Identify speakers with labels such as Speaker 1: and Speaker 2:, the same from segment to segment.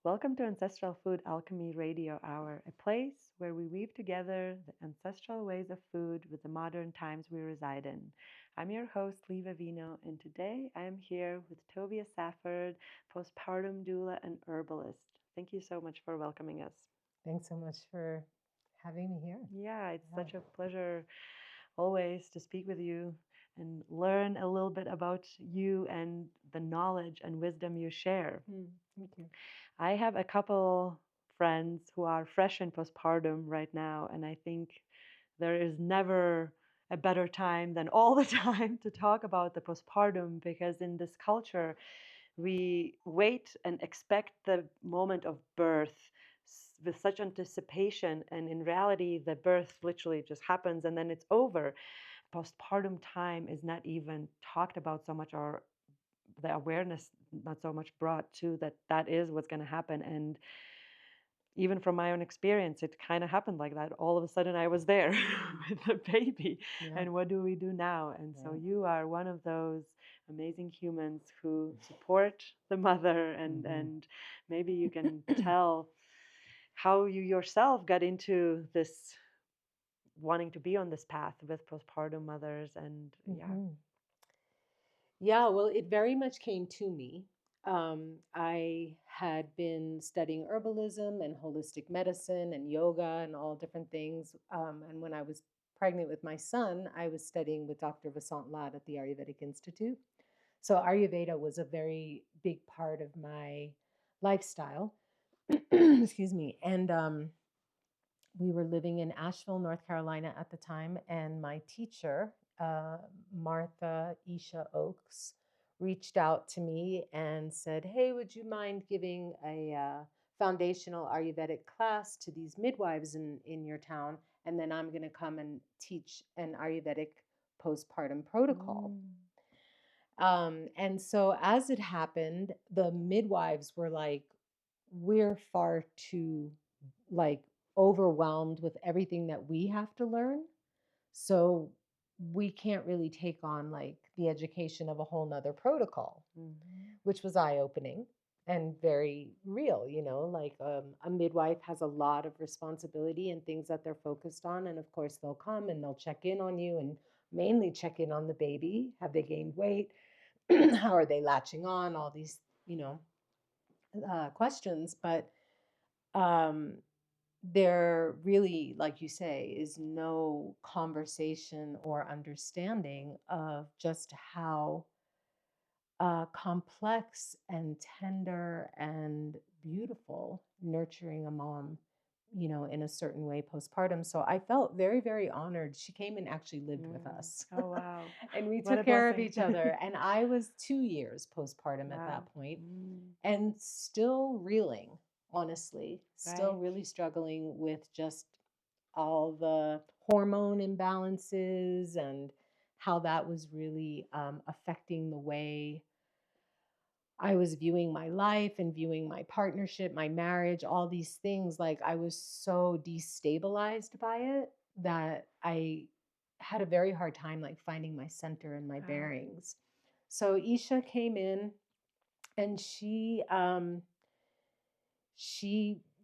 Speaker 1: Welcome to Ancestral Food Alchemy Radio Hour, a place where we weave together the ancestral ways of food with the modern times we reside in. I'm your host, Liva Vino, and today I am here with Tovia Safford, postpartum doula and herbalist. Thank you so much for welcoming us.
Speaker 2: Thanks so much for having me here.
Speaker 1: Yeah, it's such a pleasure always to speak with you and learn a little bit about you and the knowledge and wisdom you share.
Speaker 2: Thank you.
Speaker 1: I have a couple friends who are fresh in postpartum right now, and I think there is never a better time than all the time to talk about the postpartum, because in this culture we wait and expect the moment of birth with such anticipation, and in reality the birth literally just happens and then it's over. Postpartum time is not even talked about so much, or the awareness not so much brought to that is what's going to happen. And even from my own experience, it kind of happened like that. All of a sudden I was there with the baby.
Speaker 2: Yeah.
Speaker 1: And what do we do now? And so you are one of those amazing humans who support the mother, and maybe you can tell how you yourself got into this, wanting to be on this path with postpartum mothers. And
Speaker 2: Yeah, well, it very much came to me. I had been studying herbalism and holistic medicine and yoga and all different things. And when I was pregnant with my son, I was studying with Dr. Vasant Lad at the Ayurvedic Institute. So Ayurveda was a very big part of my lifestyle. Excuse me. And we were living in Asheville, North Carolina at the time, and my teacher, Martha Isha Oakes, reached out to me and said, "Hey, would you mind giving a foundational Ayurvedic class to these midwives in your town? And then I'm going to come and teach an Ayurvedic postpartum protocol." And so as it happened, the midwives were like, "We're far too like overwhelmed with everything that we have to learn. So we can't really take on like the education of a whole nother protocol," which was eye-opening and very real, like a midwife has a lot of responsibility and things that they're focused on. And of course they'll come and they'll check in on you and mainly check in on the baby. Have they gained weight? How are they latching on? All these, questions. But there really, like you say, is no conversation or understanding of just how complex and tender and beautiful nurturing a mom, in a certain way postpartum. So I felt very, very honored. She came and actually lived with us.
Speaker 1: Oh, wow.
Speaker 2: And we
Speaker 1: What a
Speaker 2: took care of
Speaker 1: blessing.
Speaker 2: each other. And I was 2 years postpartum at that point, and still reeling, honestly, still
Speaker 1: Right.
Speaker 2: really struggling with just all the hormone imbalances and how that was really affecting the way I was viewing my life and viewing my partnership, my marriage, all these things. Like I was so destabilized by it that I had a very hard time like finding my center and my bearings. So Isha came in and she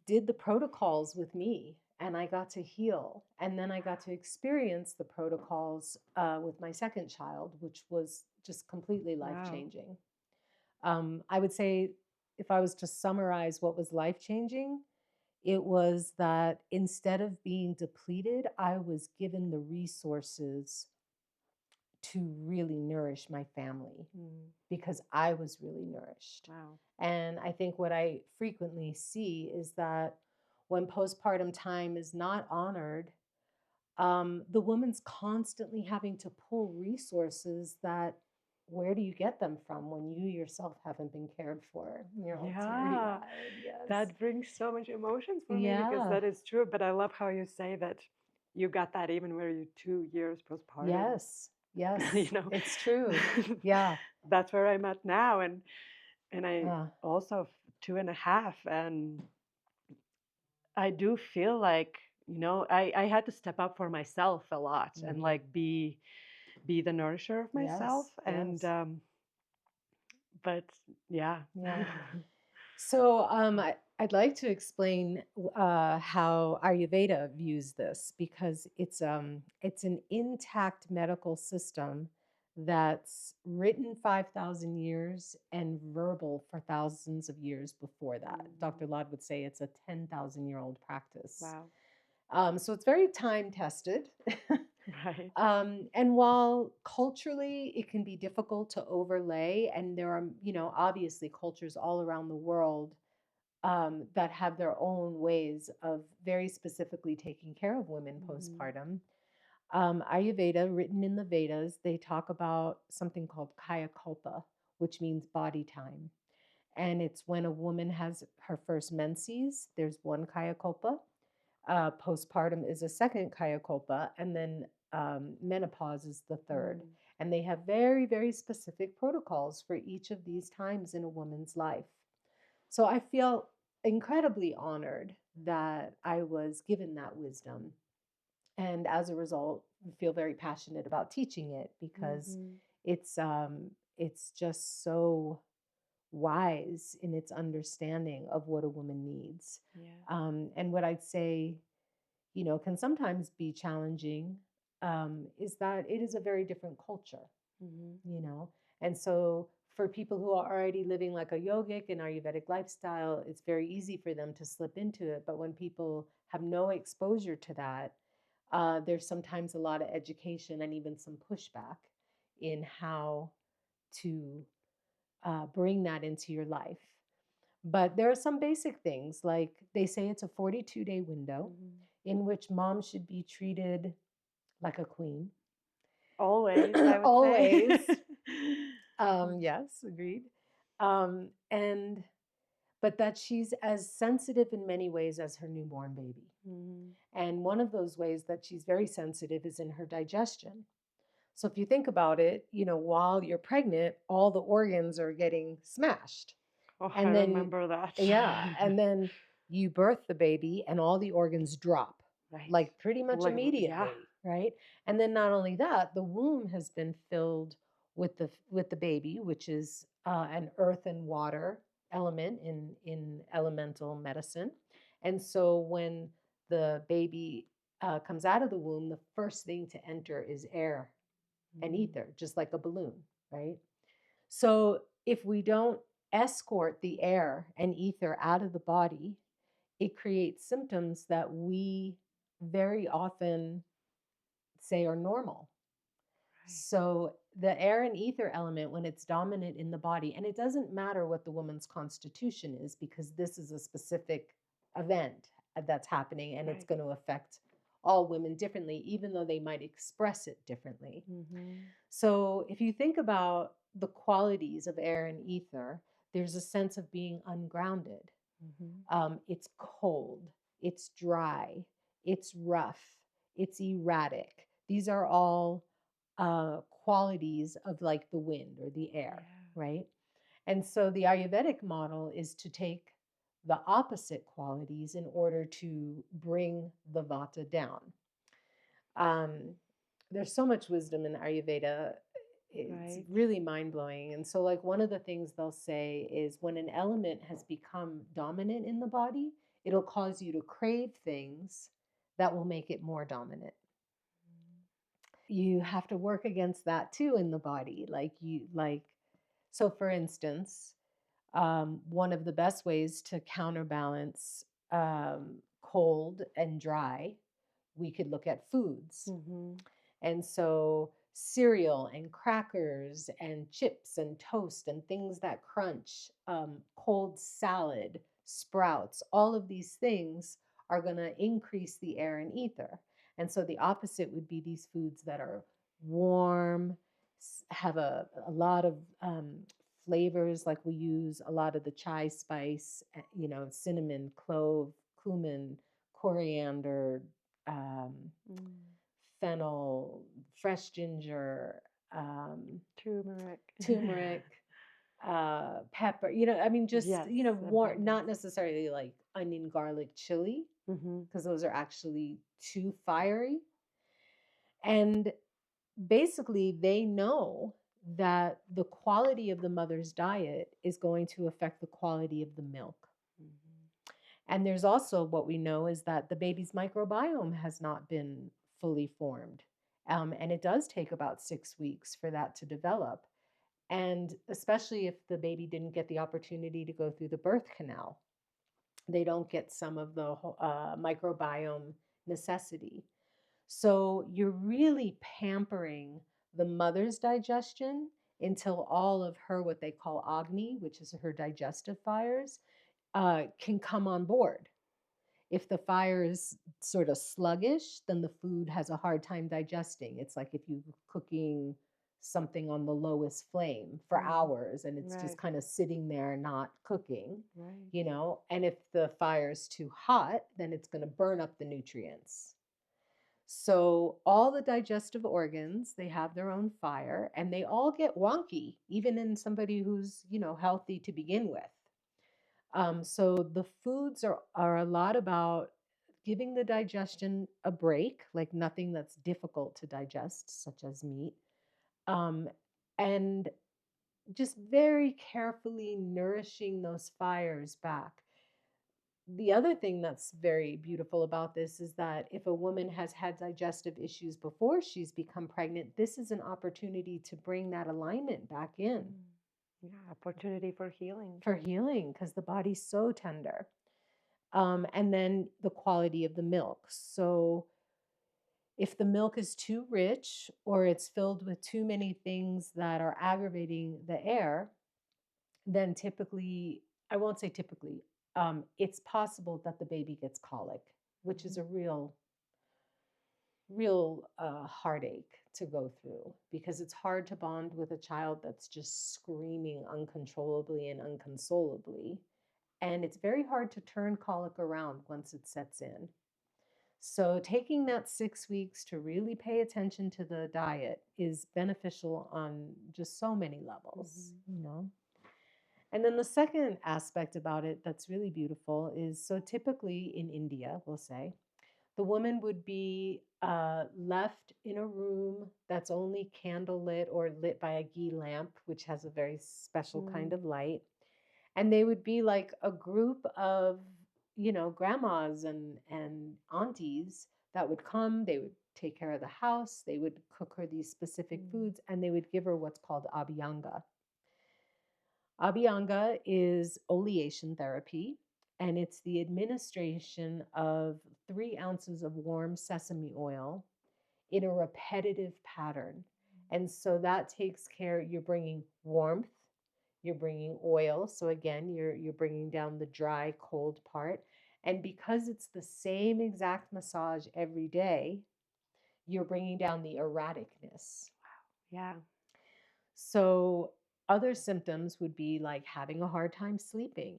Speaker 2: did the protocols with me, and I got to heal. And then I got to experience the protocols with my second child, which was just completely life-changing. I would say, if I was to summarize what was life-changing, it was that instead of being depleted, I was given the resources to really nourish my family because I was really nourished.
Speaker 1: Wow.
Speaker 2: And I think what I frequently see is that when postpartum time is not honored, the woman's constantly having to pull resources that, where do you get them from when you yourself haven't been cared for? You're all teary-eyed. Yes.
Speaker 1: That brings so much emotions for me, because that is true. But I love how you say that you got that even where you're 2 years postpartum.
Speaker 2: Yes. It's true. Yeah.
Speaker 1: That's where I'm at now. And I also 2.5. And I do feel like, I had to step up for myself a lot and like be the nourisher of myself. But yeah.
Speaker 2: So I'd like to explain how Ayurveda views this because it's an intact medical system that's written 5,000 years and verbal for thousands of years before that. Dr. Lod would say it's a 10,000-year-old practice.
Speaker 1: Wow.
Speaker 2: So it's very time tested.
Speaker 1: Right.
Speaker 2: And while culturally it can be difficult to overlay, and there are, obviously cultures all around the world that have their own ways of very specifically taking care of women postpartum. Ayurveda, written in the Vedas, they talk about something called Kaya Kalpa, which means body time. And it's when a woman has her first menses, there's one Kaya Kalpa. Postpartum is a second Kaya Kalpa, and then menopause is the third. And they have very, very specific protocols for each of these times in a woman's life. So I feel incredibly honored that I was given that wisdom. And as a result, I feel very passionate about teaching it because it's just so wise in its understanding of what a woman needs. And what I'd say, can sometimes be challenging is that it is a very different culture, and so for people who are already living like a yogic and Ayurvedic lifestyle, it's very easy for them to slip into it. But when people have no exposure to that, there's sometimes a lot of education and even some pushback in how to bring that into your life. But there are some basic things, like they say it's a 42-day window in which mom should be treated like a queen.
Speaker 1: Always, I would
Speaker 2: Always.
Speaker 1: say.
Speaker 2: Yes, agreed. And but that she's as sensitive in many ways as her newborn baby. And one of those ways that she's very sensitive is in her digestion. So if you think about it, while you're pregnant, all the organs are getting smashed.
Speaker 1: Oh,
Speaker 2: And
Speaker 1: I
Speaker 2: then
Speaker 1: remember that.
Speaker 2: Yeah, and then you birth the baby and all the organs drop.
Speaker 1: Right.
Speaker 2: Like pretty much
Speaker 1: Like,
Speaker 2: immediately,
Speaker 1: yeah.
Speaker 2: right? And then not only that, the womb has been filled with the baby, which is an earth and water element in elemental medicine. And so when the baby comes out of the womb, the first thing to enter is air and ether, just like a balloon, right? So if we don't escort the air and ether out of the body, it creates symptoms that we very often say are normal. So the air and ether element, when it's dominant in the body, and it doesn't matter what the woman's constitution is, because this is a specific event that's happening and it's going to affect all women differently, even though they might express it differently. So if you think about the qualities of air and ether, there's a sense of being ungrounded. It's cold, it's dry, it's rough, it's erratic. These are all qualities of like the wind or the air, right? And so the Ayurvedic model is to take the opposite qualities in order to bring the vata down. There's so much wisdom in Ayurveda. It's really mind-blowing. And so like one of the things they'll say is when an element has become dominant in the body, it'll cause you to crave things that will make it more dominant. You have to work against that too in the body. So for instance, one of the best ways to counterbalance cold and dry, we could look at foods. And so cereal and crackers and chips and toast and things that crunch, cold salad, sprouts, all of these things are going to increase the air and ether. And so the opposite would be these foods that are warm, have a lot of flavors, like we use a lot of the chai spice, cinnamon, clove, cumin, coriander, fennel, fresh ginger, turmeric, pepper. Just not necessarily like onion, garlic, chili, because those are actually too fiery. And basically, they know that the quality of the mother's diet is going to affect the quality of the milk. And there's also what we know is that the baby's microbiome has not been fully formed. And it does take about 6 weeks for that to develop. And especially if the baby didn't get the opportunity to go through the birth canal, they don't get some of the microbiome necessity. So you're really pampering the mother's digestion until all of her, what they call Agni, which is her digestive fires, can come on board. If the fire is sort of sluggish, then the food has a hard time digesting. It's like if you're cooking something on the lowest flame for hours and it's just kind of sitting there not cooking, and if the fire is too hot, then it's going to burn up the nutrients. So all the digestive organs, they have their own fire and they all get wonky, even in somebody who's, healthy to begin with. So the foods are a lot about giving the digestion a break, like nothing that's difficult to digest, such as meat, and just very carefully nourishing those fires back. The other thing that's very beautiful about this is that if a woman has had digestive issues before she's become pregnant, this is an opportunity to bring that alignment back in.
Speaker 1: Yeah, opportunity for healing.
Speaker 2: For healing, because the body's so tender. And then the quality of the milk. So if the milk is too rich or it's filled with too many things that are aggravating the air, then typically, I won't say typically, it's possible that the baby gets colic, which is a real heartache to go through because it's hard to bond with a child that's just screaming uncontrollably and unconsolably. And it's very hard to turn colic around once it sets in. So taking that 6 weeks to really pay attention to the diet is beneficial on just so many levels, And then the second aspect about it that's really beautiful is, so typically in India, we'll say, the woman would be left in a room that's only candlelit or lit by a ghee lamp, which has a very special kind of light. And they would be like a group of, grandmas and aunties that would come. They would take care of the house. They would cook her these specific foods, and they would give her what's called abhyanga. Abhyanga is oleation therapy, and it's the administration of 3 ounces of warm sesame oil in a repetitive pattern. And so that takes care, you're bringing warmth, you're bringing oil. So again, you're bringing down the dry, cold part. And because it's the same exact massage every day, you're bringing down the erraticness.
Speaker 1: Yeah.
Speaker 2: So other symptoms would be like having a hard time sleeping,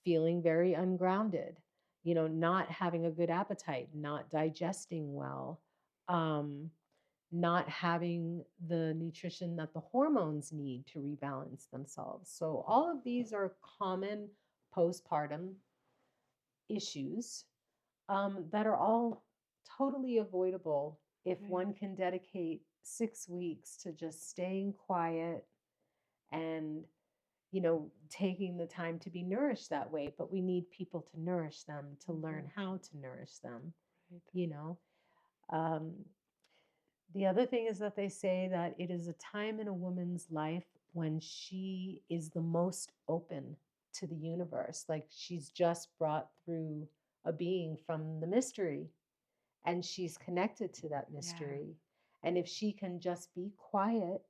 Speaker 2: feeling very ungrounded, not having a good appetite, not digesting well, not having the nutrition that the hormones need to rebalance themselves. So all of these are common postpartum issues that are all totally avoidable if one can dedicate 6 weeks to just staying quiet and taking the time to be nourished that way. But we need people to nourish them, to learn how to nourish them. um, the other thing is that they say that it is a time in a woman's life when she is the most open to the universe, like she's just brought through a being from the mystery and she's connected to that mystery. And if she can just be quiet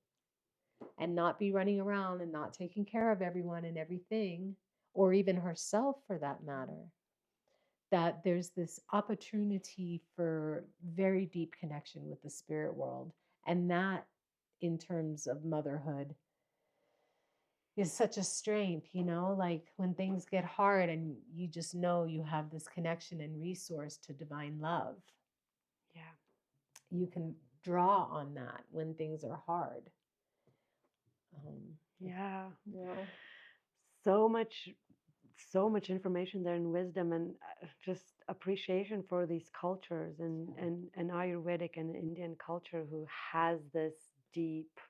Speaker 2: and not be running around and not taking care of everyone and everything, or even herself for that matter, that there's this opportunity for very deep connection with the spirit world. And that, in terms of motherhood, is such a strength, like when things get hard and you just know you have this connection and resource to divine love.
Speaker 1: Yeah.
Speaker 2: You can draw on that when things are hard.
Speaker 1: Yeah. So much information there and wisdom and just appreciation for these cultures and Ayurvedic and Indian culture who has this deep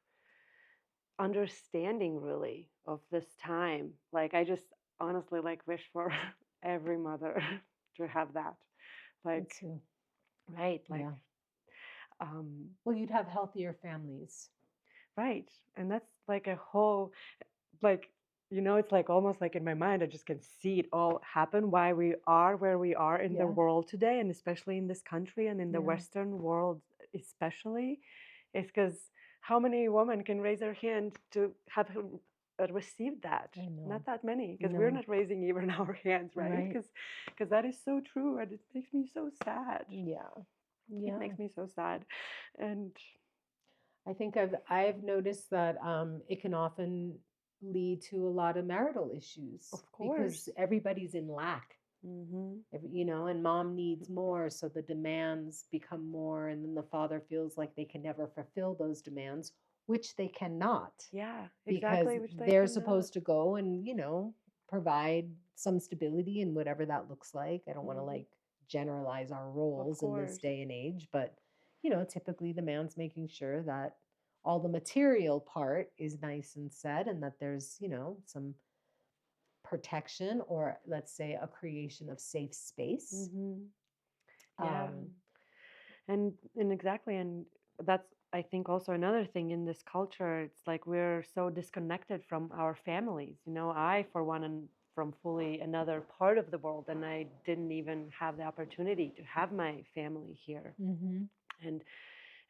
Speaker 1: understanding really of this time. Like I just honestly like wish for every mother to have that.
Speaker 2: Me
Speaker 1: Like,
Speaker 2: too.
Speaker 1: right, like,
Speaker 2: Yeah.
Speaker 1: um,
Speaker 2: Well, you'd have healthier families.
Speaker 1: right. And that's like a whole, like, it's like almost like in my mind, I just can see it all happen, why we are where we are in the
Speaker 2: Yeah.
Speaker 1: world today, and especially in this country and in the
Speaker 2: Yeah.
Speaker 1: Western world, especially, is because how many women can raise their hand to have received that?
Speaker 2: I know.
Speaker 1: Not that many, because we're
Speaker 2: No.
Speaker 1: not raising even our hands, right?
Speaker 2: Right.
Speaker 1: Because that is so true, and it makes me so sad.
Speaker 2: Yeah.
Speaker 1: It
Speaker 2: Yeah.
Speaker 1: makes me so sad, and
Speaker 2: I think I've noticed that it can often lead to a lot of marital issues
Speaker 1: of
Speaker 2: because
Speaker 1: course.
Speaker 2: everybody's in lack.
Speaker 1: Mm-hmm.
Speaker 2: And mom needs more, so the demands become more, and then the father feels like they can never fulfill those demands, which they cannot,
Speaker 1: Yeah,
Speaker 2: because
Speaker 1: exactly, which they
Speaker 2: they're
Speaker 1: cannot.
Speaker 2: supposed to go and provide some stability and whatever that looks like. I don't want to
Speaker 1: Mm-hmm.
Speaker 2: like generalize our
Speaker 1: Of
Speaker 2: roles in this
Speaker 1: course.
Speaker 2: day and age, but typically the man's making sure that all the material part is nice and set, and that there's some protection, or let's say a creation of safe space.
Speaker 1: Mm-hmm. Yeah.
Speaker 2: um
Speaker 1: And exactly, and that's, I think, also another thing in this culture. It's like we're so disconnected from our families. I, for one, am from fully another part of the world, and I didn't even have the opportunity to have my family here.
Speaker 2: mm-hmm.
Speaker 1: And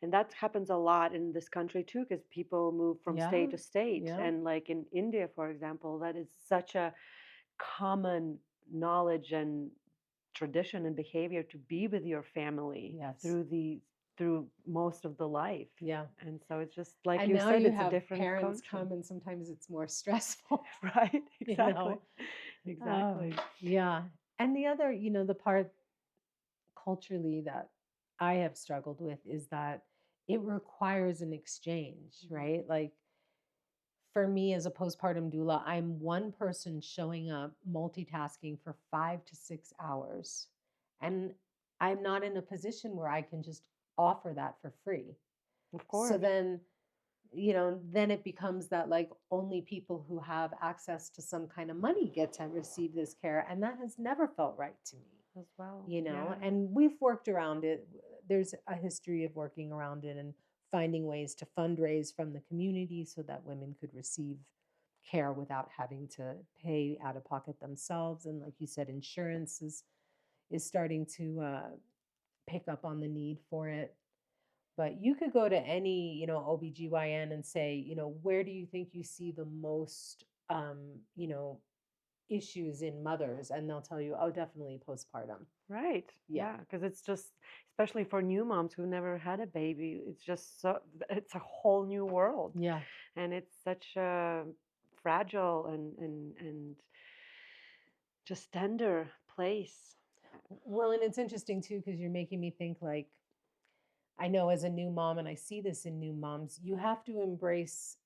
Speaker 1: and that happens a lot in this country too, because people move from
Speaker 2: Yeah.
Speaker 1: state to state.
Speaker 2: Yeah.
Speaker 1: And like in India, for example, that is such a common knowledge and tradition and behavior to be with your family
Speaker 2: Yes.
Speaker 1: through most of the life.
Speaker 2: Yeah.
Speaker 1: And so it's just like
Speaker 2: And
Speaker 1: you
Speaker 2: now
Speaker 1: said,
Speaker 2: you
Speaker 1: it's a
Speaker 2: have
Speaker 1: different
Speaker 2: parents
Speaker 1: culture.
Speaker 2: come, and sometimes it's more stressful.
Speaker 1: Right,
Speaker 2: you
Speaker 1: exactly.
Speaker 2: know
Speaker 1: Exactly.
Speaker 2: yeah. And the other, the part culturally that I have struggled with is that it requires an exchange, right? Like, for me as a postpartum doula, I'm one person showing up multitasking for 5 to 6 hours. And I'm not in a position where I can just offer that for free.
Speaker 1: Of
Speaker 2: So
Speaker 1: course.
Speaker 2: then it becomes that like only people who have access to some kind of money get to receive this care. And that has never felt right to me.
Speaker 1: As well. Yeah.
Speaker 2: And we've worked around it. There's a history of working around it and finding ways to fundraise from the community so that women could receive care without having to pay out of pocket themselves. And like you said, insurance is starting to pick up on the need for it. But you could go to any OBGYN and say, where do you think you see the most issues in mothers? And they'll tell you, oh, definitely postpartum.
Speaker 1: Right.
Speaker 2: Yeah.
Speaker 1: Yeah. Because it's just, especially for new moms who never had a baby, it's just so, it's a whole new world.
Speaker 2: Yeah.
Speaker 1: And it's such a fragile and just tender place.
Speaker 2: Well, and it's interesting too, because you're making me think like, I know as a new mom, and I see this in new moms, you have to embrace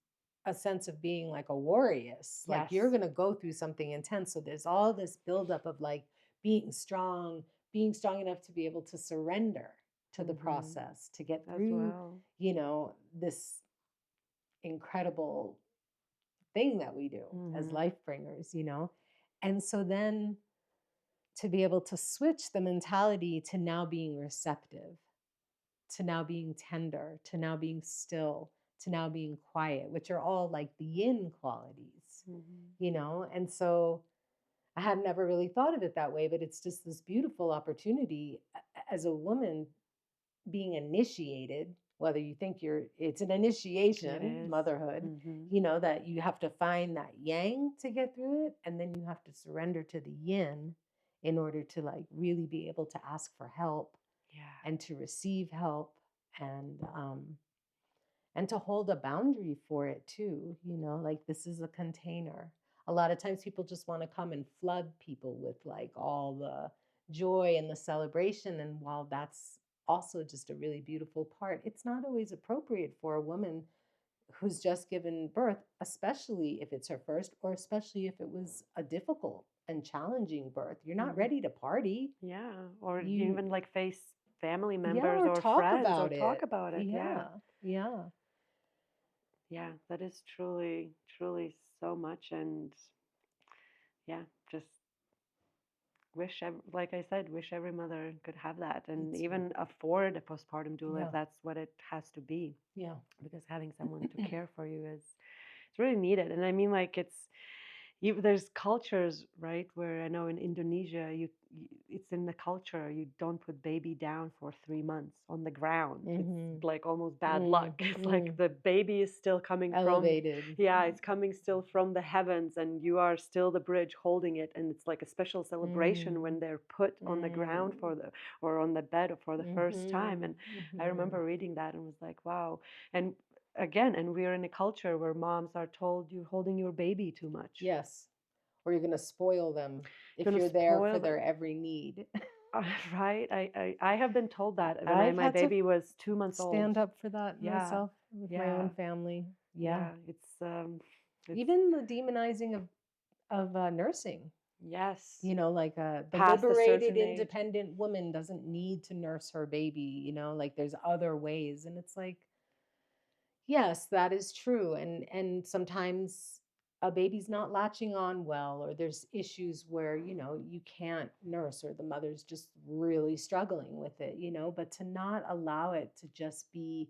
Speaker 2: a sense of being like a warrior. Like, you're
Speaker 1: Yes.
Speaker 2: going to go through something intense. So there's all this buildup of like being strong enough to be able to surrender to the
Speaker 1: Mm-hmm.
Speaker 2: process, to get
Speaker 1: As
Speaker 2: through,
Speaker 1: well.
Speaker 2: this incredible thing that we do as
Speaker 1: Mm-hmm.
Speaker 2: life bringers. And so then to be able to switch the mentality to now being receptive, to now being tender, to now being still, to now being quiet, which are all like the yin qualities,
Speaker 1: Mm-hmm.
Speaker 2: And so I had never really thought of it that way, but it's just this beautiful opportunity as a woman being initiated, whether you think it's an
Speaker 1: It
Speaker 2: initiation,
Speaker 1: is.
Speaker 2: motherhood,
Speaker 1: Mm-hmm.
Speaker 2: that you have to find that yang to get through it. And then you have to surrender to the yin in order to like really be able to ask for help
Speaker 1: Yeah.
Speaker 2: and to receive help, and to hold a boundary for it too. Like, this is a container. A lot of times people just want to come and flood people with like all the joy and the celebration, and while that's also just a really beautiful part, it's not always appropriate for a woman who's just given birth, especially if it's her first, or especially if it was a difficult and challenging birth. You're not
Speaker 1: Mm-hmm.
Speaker 2: ready to party.
Speaker 1: Yeah. Or you
Speaker 2: You
Speaker 1: even like face family
Speaker 2: Yeah,
Speaker 1: members
Speaker 2: or
Speaker 1: or
Speaker 2: talk
Speaker 1: friends or
Speaker 2: about
Speaker 1: talk
Speaker 2: it.
Speaker 1: about it. Yeah.
Speaker 2: Yeah. Yeah.
Speaker 1: Yeah. That is truly, truly so much. And yeah, just like I said, wish every mother could have that and
Speaker 2: It's
Speaker 1: even afford a postpartum doula
Speaker 2: yeah,
Speaker 1: if that's what it has to be.
Speaker 2: yeah.
Speaker 1: Because having someone to care for you is it's really needed. And I mean, like there's cultures, right, where I know in Indonesia, it's in the culture you don't put baby down for 3 months on the ground. It's
Speaker 2: Mm-hmm.
Speaker 1: like almost bad
Speaker 2: Mm,
Speaker 1: luck. It's like
Speaker 2: mm.
Speaker 1: the baby is still coming from,
Speaker 2: Elevated.
Speaker 1: yeah, it's coming still from the heavens, and you are still the bridge holding it. And it's like a special celebration
Speaker 2: Mm,
Speaker 1: when they're put on the ground
Speaker 2: mm,
Speaker 1: or on the bed for the first time.
Speaker 2: mm-hmm,
Speaker 1: And I
Speaker 2: mm-hmm.
Speaker 1: remember reading that and was like, wow. And again, and we're in a culture where moms are told you're holding your baby too much.
Speaker 2: Yes. Or you're going to spoil them if
Speaker 1: Gonna
Speaker 2: you're there
Speaker 1: spoil
Speaker 2: for
Speaker 1: them.
Speaker 2: their every need.
Speaker 1: Right? I have been told that when
Speaker 2: I've
Speaker 1: my
Speaker 2: had to
Speaker 1: baby was 2 months old.
Speaker 2: stand up for that
Speaker 1: Yeah,
Speaker 2: myself with my
Speaker 1: yeah,
Speaker 2: own family. Yeah.
Speaker 1: yeah. It's
Speaker 2: Even the demonizing of nursing.
Speaker 1: yes,
Speaker 2: You know, like the
Speaker 1: past a
Speaker 2: liberated,
Speaker 1: certain age.
Speaker 2: independent woman doesn't need to nurse her baby, you know, like there's other ways. And it's like, yes, that is true. And sometimes a baby's not latching on well, or there's issues where, you know, you can't nurse or the mother's just really struggling with it, you know, but to not allow it to just be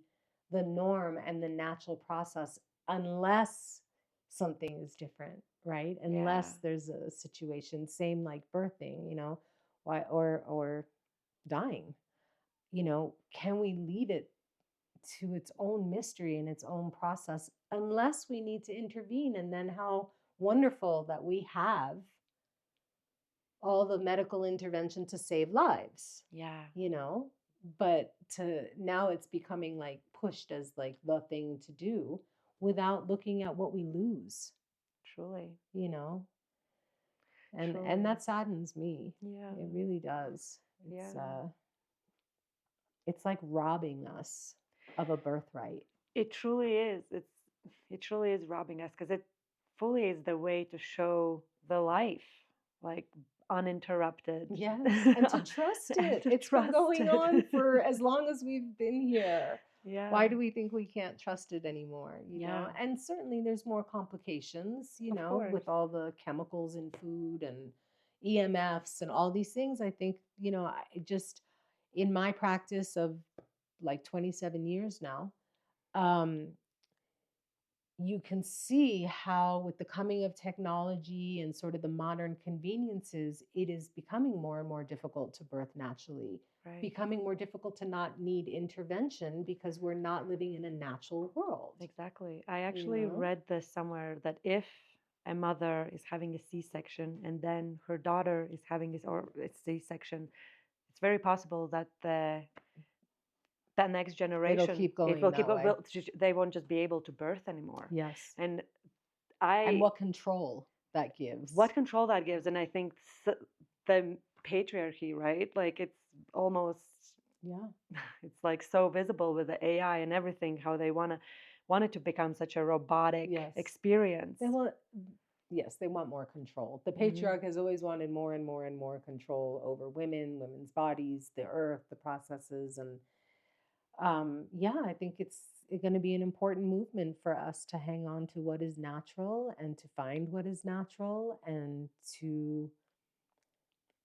Speaker 2: the norm and the natural process unless something is different, right?
Speaker 1: Yeah,
Speaker 2: Unless there's a situation, same like birthing, you know, why or dying, you know, can we leave it to its own mystery and its own process unless we need to intervene? And then how wonderful that we have all the medical intervention to save lives,
Speaker 1: yeah,
Speaker 2: you know? But to now it's becoming like pushed as like the thing to do without looking at what we lose,
Speaker 1: truly,
Speaker 2: you know? And
Speaker 1: truly.
Speaker 2: that saddens me.
Speaker 1: Yeah,
Speaker 2: It really does.
Speaker 1: yeah.
Speaker 2: It's like robbing us of a birthright.
Speaker 1: It truly is. It truly is robbing us because it fully is the way to show the life, like uninterrupted,
Speaker 2: Yes, and to trust
Speaker 1: and
Speaker 2: it.
Speaker 1: to
Speaker 2: It's been
Speaker 1: trust
Speaker 2: going on
Speaker 1: it.
Speaker 2: for as long as we've been here.
Speaker 1: Yeah,
Speaker 2: Why do we think we can't trust it anymore, you
Speaker 1: yeah,
Speaker 2: know? And certainly there's more complications, you
Speaker 1: of
Speaker 2: know,
Speaker 1: course.
Speaker 2: with all the chemicals in food and EMFs and all these things. I think, you know, I just in my practice of like 27 years now, um, you can see how with the coming of technology and sort of the modern conveniences, it is becoming more and more difficult to birth naturally,
Speaker 1: Right.
Speaker 2: becoming more difficult to not need intervention because we're not living in a natural world,
Speaker 1: Exactly. I
Speaker 2: you
Speaker 1: actually
Speaker 2: know?
Speaker 1: read this somewhere that if a mother is having a C-section and then her daughter is having or it's C-section, it's very possible that that next
Speaker 2: It'll
Speaker 1: generation
Speaker 2: keep going that way.
Speaker 1: they won't just be able to birth anymore.
Speaker 2: Yes.
Speaker 1: And
Speaker 2: And
Speaker 1: I
Speaker 2: what control that gives.
Speaker 1: what control that gives, and I think the patriarchy, right? Like it's almost
Speaker 2: Yeah.
Speaker 1: it's like so visible with the AI and everything how they want it to become such a robotic
Speaker 2: Yes.
Speaker 1: experience.
Speaker 2: They want, yes, they want more control. The
Speaker 1: Hmm.
Speaker 2: patriarch has always wanted more and more and more control over women, women's bodies, the earth, the processes, and yeah, I think it's going to be an important movement for us to hang on to what is natural and to find what is natural and to.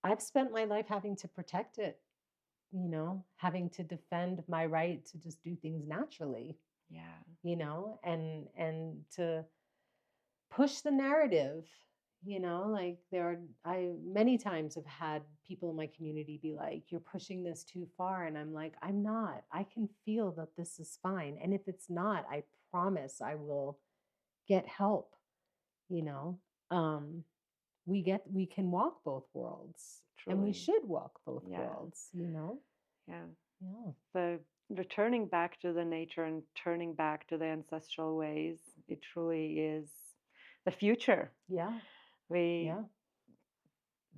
Speaker 2: I've spent my life having to protect it, you know, having to defend my right to just do things naturally,
Speaker 1: Yeah.
Speaker 2: you know, and to push the narrative, you know, like there are I many times have had people in my community be like, you're pushing this too far, and I'm like, I'm not. I can feel that this is fine, and if it's not, I promise I will get help, you know. um we can walk both worlds, and we
Speaker 1: Truly.
Speaker 2: should walk both
Speaker 1: Yeah.
Speaker 2: worlds, you know.
Speaker 1: Yeah.
Speaker 2: Yeah.
Speaker 1: The returning back to the nature and turning back to the ancestral ways, it truly is the future.
Speaker 2: Yeah.
Speaker 1: We
Speaker 2: Yeah.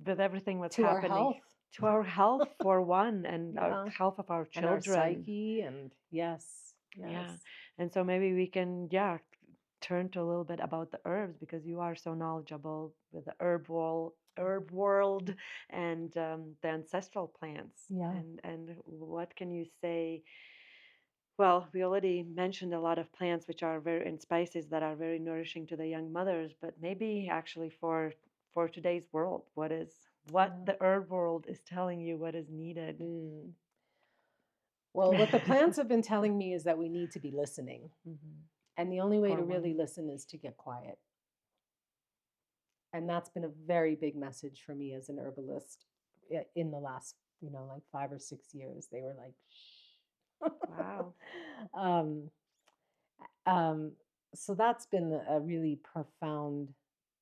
Speaker 1: with everything what's
Speaker 2: To our
Speaker 1: happening
Speaker 2: health.
Speaker 1: to our health for one and our
Speaker 2: Yeah.
Speaker 1: health of our
Speaker 2: And our
Speaker 1: children.
Speaker 2: psyche, and yes,
Speaker 1: Yeah.
Speaker 2: yes.
Speaker 1: And so maybe we can, yeah, turn to a little bit about the herbs because you are so knowledgeable with the herb world and the ancestral plants.
Speaker 2: Yeah.
Speaker 1: And what can you say? Well, we already mentioned a lot of plants which are very and spices that are very nourishing to the young mothers, but maybe actually for today's world, what
Speaker 2: Yeah.
Speaker 1: the herb world is telling you what is needed.
Speaker 2: Mm. Well, what the plants have been telling me is that we need to be listening.
Speaker 1: Mhm.
Speaker 2: And the only way
Speaker 1: For
Speaker 2: to really
Speaker 1: one.
Speaker 2: listen is to get quiet. And that's been a very big message for me as an herbalist in the last, like 5 or 6 years. They were like, shh.
Speaker 1: Wow.
Speaker 2: um, um, so that's been a really profound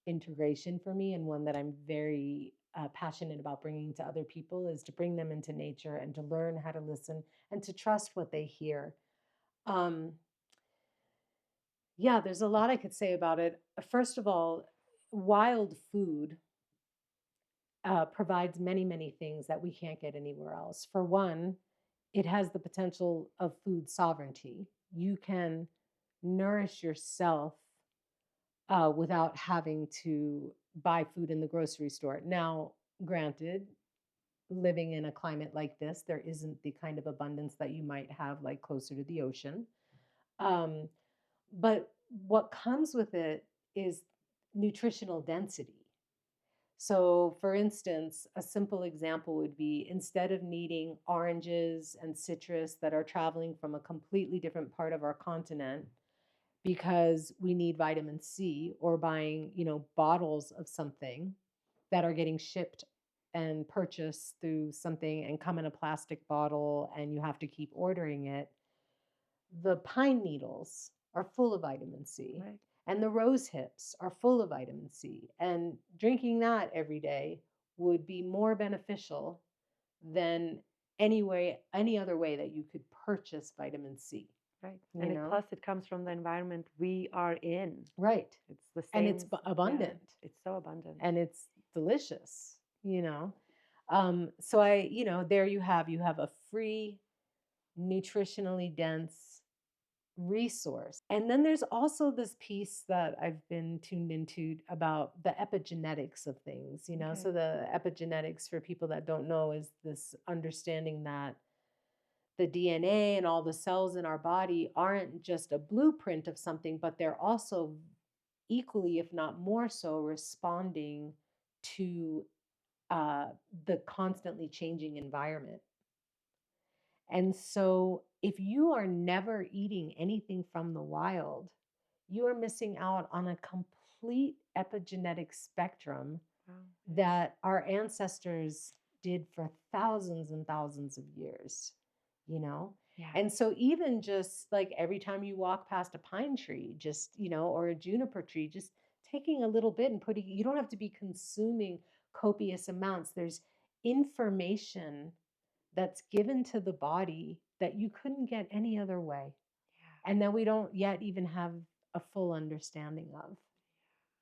Speaker 2: integration for me, and one that I'm very passionate about bringing to other people, is to bring them into nature and to learn how to listen and to trust what they hear. Um, yeah, there's a lot I could say about it. First of all, wild food provides many, many things that we can't get anywhere else. For one, it has the potential of food sovereignty. You can nourish yourself without having to buy food in the grocery store. Now, granted, living in a climate like this, there isn't the kind of abundance that you might have like closer to the ocean. Um, but what comes with it is nutritional density. So, for instance, a simple example would be, instead of needing oranges and citrus that are traveling from a completely different part of our continent because we need vitamin C, or buying, bottles of something that are getting shipped and purchased through something and come in a plastic bottle and you have to keep ordering it, the pine needles are full of vitamin C.
Speaker 1: Right.
Speaker 2: And the rose hips are full of vitamin C. And drinking that every day would be more beneficial than any other way that you could purchase vitamin C.
Speaker 1: Right.
Speaker 2: You
Speaker 1: And
Speaker 2: know?
Speaker 1: plus it comes from the environment we are in.
Speaker 2: Right.
Speaker 1: It's the
Speaker 2: And
Speaker 1: same.
Speaker 2: it's
Speaker 1: Yeah,
Speaker 2: abundant.
Speaker 1: it's so abundant.
Speaker 2: And it's delicious. So there you have a free, nutritionally dense resource. And then there's also this piece that I've been tuned into about the epigenetics of things.
Speaker 1: Okay.
Speaker 2: So the epigenetics, for people that don't know, is this understanding that the DNA and all the cells in our body aren't just a blueprint of something, but they're also equally, if not more so, responding to uh, the constantly changing environment. And so, if you are never eating anything from the wild, you are missing out on a complete epigenetic spectrum
Speaker 1: Wow.
Speaker 2: that our ancestors did for thousands and thousands of years, you know?
Speaker 1: Yeah.
Speaker 2: And so, even just like every time you walk past a pine tree, just, or a juniper tree, just taking a little bit and you don't have to be consuming copious amounts. There's information that's given to the body that you couldn't get any other way,
Speaker 1: Yeah.
Speaker 2: and that we don't yet even have a full understanding of,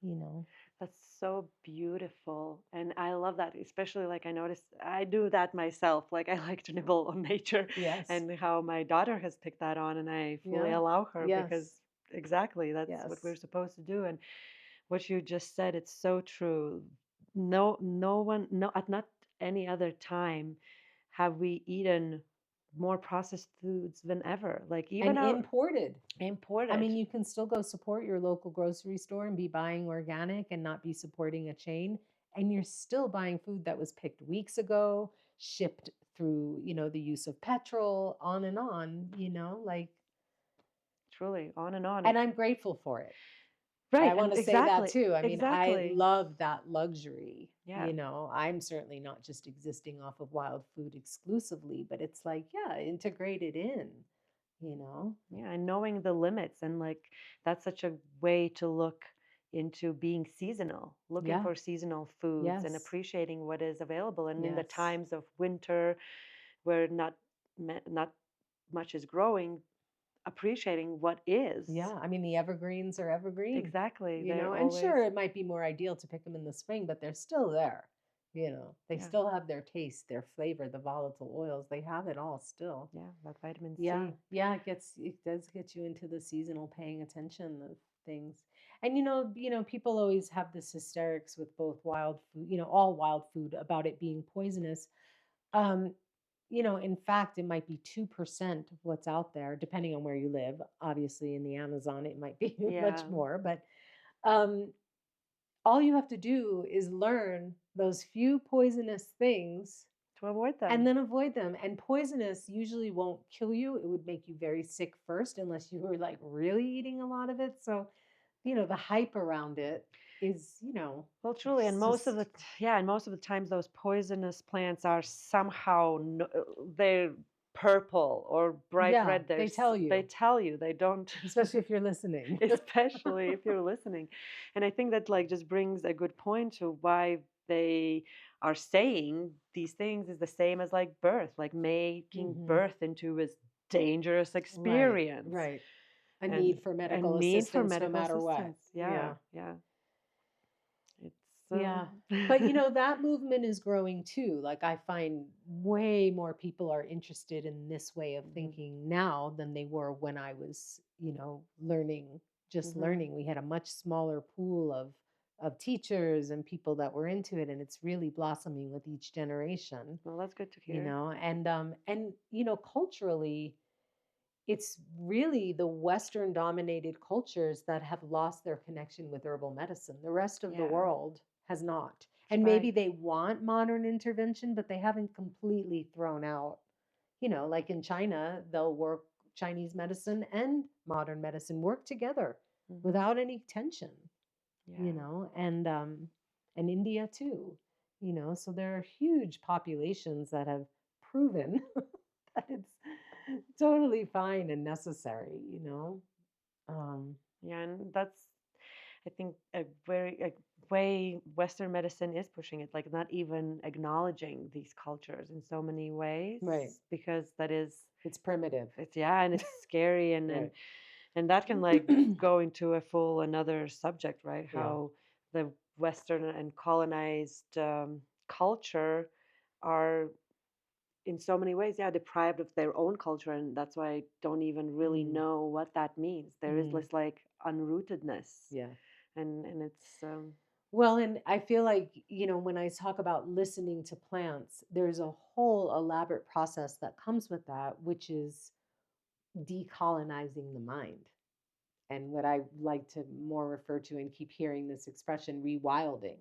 Speaker 2: you know.
Speaker 1: That's so beautiful. And I love that, especially like I noticed I do that myself. Like I like to nibble on nature
Speaker 2: Yes.
Speaker 1: and how my daughter has picked that on and I fully
Speaker 2: Yeah.
Speaker 1: allow her
Speaker 2: Yes.
Speaker 1: because exactly that's what
Speaker 2: Yes.
Speaker 1: we're supposed to do. And what you just said, it's so true. No one, no, at not any other time have we eaten more processed foods than ever. Like even
Speaker 2: And
Speaker 1: our
Speaker 2: imported.
Speaker 1: imported.
Speaker 2: I mean, you can still go support your local grocery store and be buying organic and not be supporting a chain. And you're still buying food that was picked weeks ago, shipped through, the use of petrol, on and on, like.
Speaker 1: Truly, on and on.
Speaker 2: And I'm grateful for it. I
Speaker 1: Right,
Speaker 2: want
Speaker 1: and
Speaker 2: to say that
Speaker 1: exactly,
Speaker 2: too. I mean, I
Speaker 1: exactly.
Speaker 2: love that luxury.
Speaker 1: Yeah.
Speaker 2: I'm certainly not just existing off of wild food exclusively, but it's like, yeah, integrated in.
Speaker 1: Yeah, and knowing the limits and like that's such a way to look into being seasonal, looking
Speaker 2: Yeah.
Speaker 1: for seasonal foods and
Speaker 2: Yes.
Speaker 1: appreciating what is available. And in the
Speaker 2: Yes.
Speaker 1: times of winter where not much is growing, appreciaching what is.
Speaker 2: Yeah. I mean, the evergreens are evergreen.
Speaker 1: Exactly. They're
Speaker 2: And
Speaker 1: always
Speaker 2: sure, it might be more ideal to pick them in the spring, but they're still there. They
Speaker 1: Yeah.
Speaker 2: still have their taste, their flavor, the volatile oils. They have it all still.
Speaker 1: Yeah, that vitamin
Speaker 2: Yeah,
Speaker 1: C.
Speaker 2: yeah, it does get you into the seasonal paying attention of things. And people always have this hysterics with both wild food, all wild food, about it being poisonous. Um, in fact, it might be 2% of what's out there, depending on where you live. Obviously, in the Amazon, it might be much
Speaker 1: Yeah.
Speaker 2: more, but um, all you have to do is learn those few poisonous things
Speaker 1: To avoid them.
Speaker 2: and then avoid them. And poisonous usually won't kill you. It would make you very sick first, unless you were like really eating a lot of it. So, the hype around it is,
Speaker 1: Well, truly, and
Speaker 2: it's
Speaker 1: most of
Speaker 2: just,
Speaker 1: and most of the times those poisonous plants are somehow they're purple or bright
Speaker 2: yeah,
Speaker 1: red.
Speaker 2: they tell
Speaker 1: They
Speaker 2: you,
Speaker 1: tell you they don't,
Speaker 2: especially if you're listening.
Speaker 1: especially if you're listening. And I think that like just brings a good point to why they are saying these things is the same as like birth, like making
Speaker 2: Mhm.
Speaker 1: birth into this dangerous
Speaker 2: Right,
Speaker 1: experience
Speaker 2: right. A
Speaker 1: and
Speaker 2: need for medical
Speaker 1: need for
Speaker 2: assistance no
Speaker 1: medical
Speaker 2: matter what.
Speaker 1: assistance. Yeah,
Speaker 2: Yeah.
Speaker 1: yeah. It's
Speaker 2: Yeah. But that movement is growing too. Like I find way more people are interested in this way of
Speaker 1: Mhm,
Speaker 2: thinking now than they were when I was, learning, just
Speaker 1: mhm.
Speaker 2: learning. We had a much smaller pool of teachers and people that were into it, and it's really blossoming with each generation,
Speaker 1: Well, that's good to hear.
Speaker 2: and culturally it's really the Western dominated cultures that have lost their connection with herbal medicine. The rest of the
Speaker 1: Yeah,
Speaker 2: world has not. And
Speaker 1: right.
Speaker 2: maybe they want modern intervention, but they haven't completely thrown out, like in China, they'll work Chinese medicine and modern medicine work together
Speaker 1: Hmm.
Speaker 2: without any tension,
Speaker 1: Yeah.
Speaker 2: and India too, so there are huge populations that have proven that it's totally fine and necessary. Um,
Speaker 1: Yeah, and that's I think a way Western medicine is pushing it, like not even acknowledging these cultures in so many ways,
Speaker 2: right.
Speaker 1: because that is
Speaker 2: It's primitive.
Speaker 1: it's yeah, and it's scary
Speaker 2: Right.
Speaker 1: and that can like go into a full another subject, right?
Speaker 2: Yeah.
Speaker 1: How the Western and colonized culture are in so many ways, yeah, deprived of their own culture, and that's why I don't even really
Speaker 2: Mm,
Speaker 1: know what that means. There is
Speaker 2: mm,
Speaker 1: this like unrootedness,
Speaker 2: yeah.
Speaker 1: and it's
Speaker 2: Well, and I feel like, when I talk about listening to plants, there's a whole elaborate process that comes with that, which is decolonizing the mind. And what I like to more refer to and keep hearing this expression, rewilding.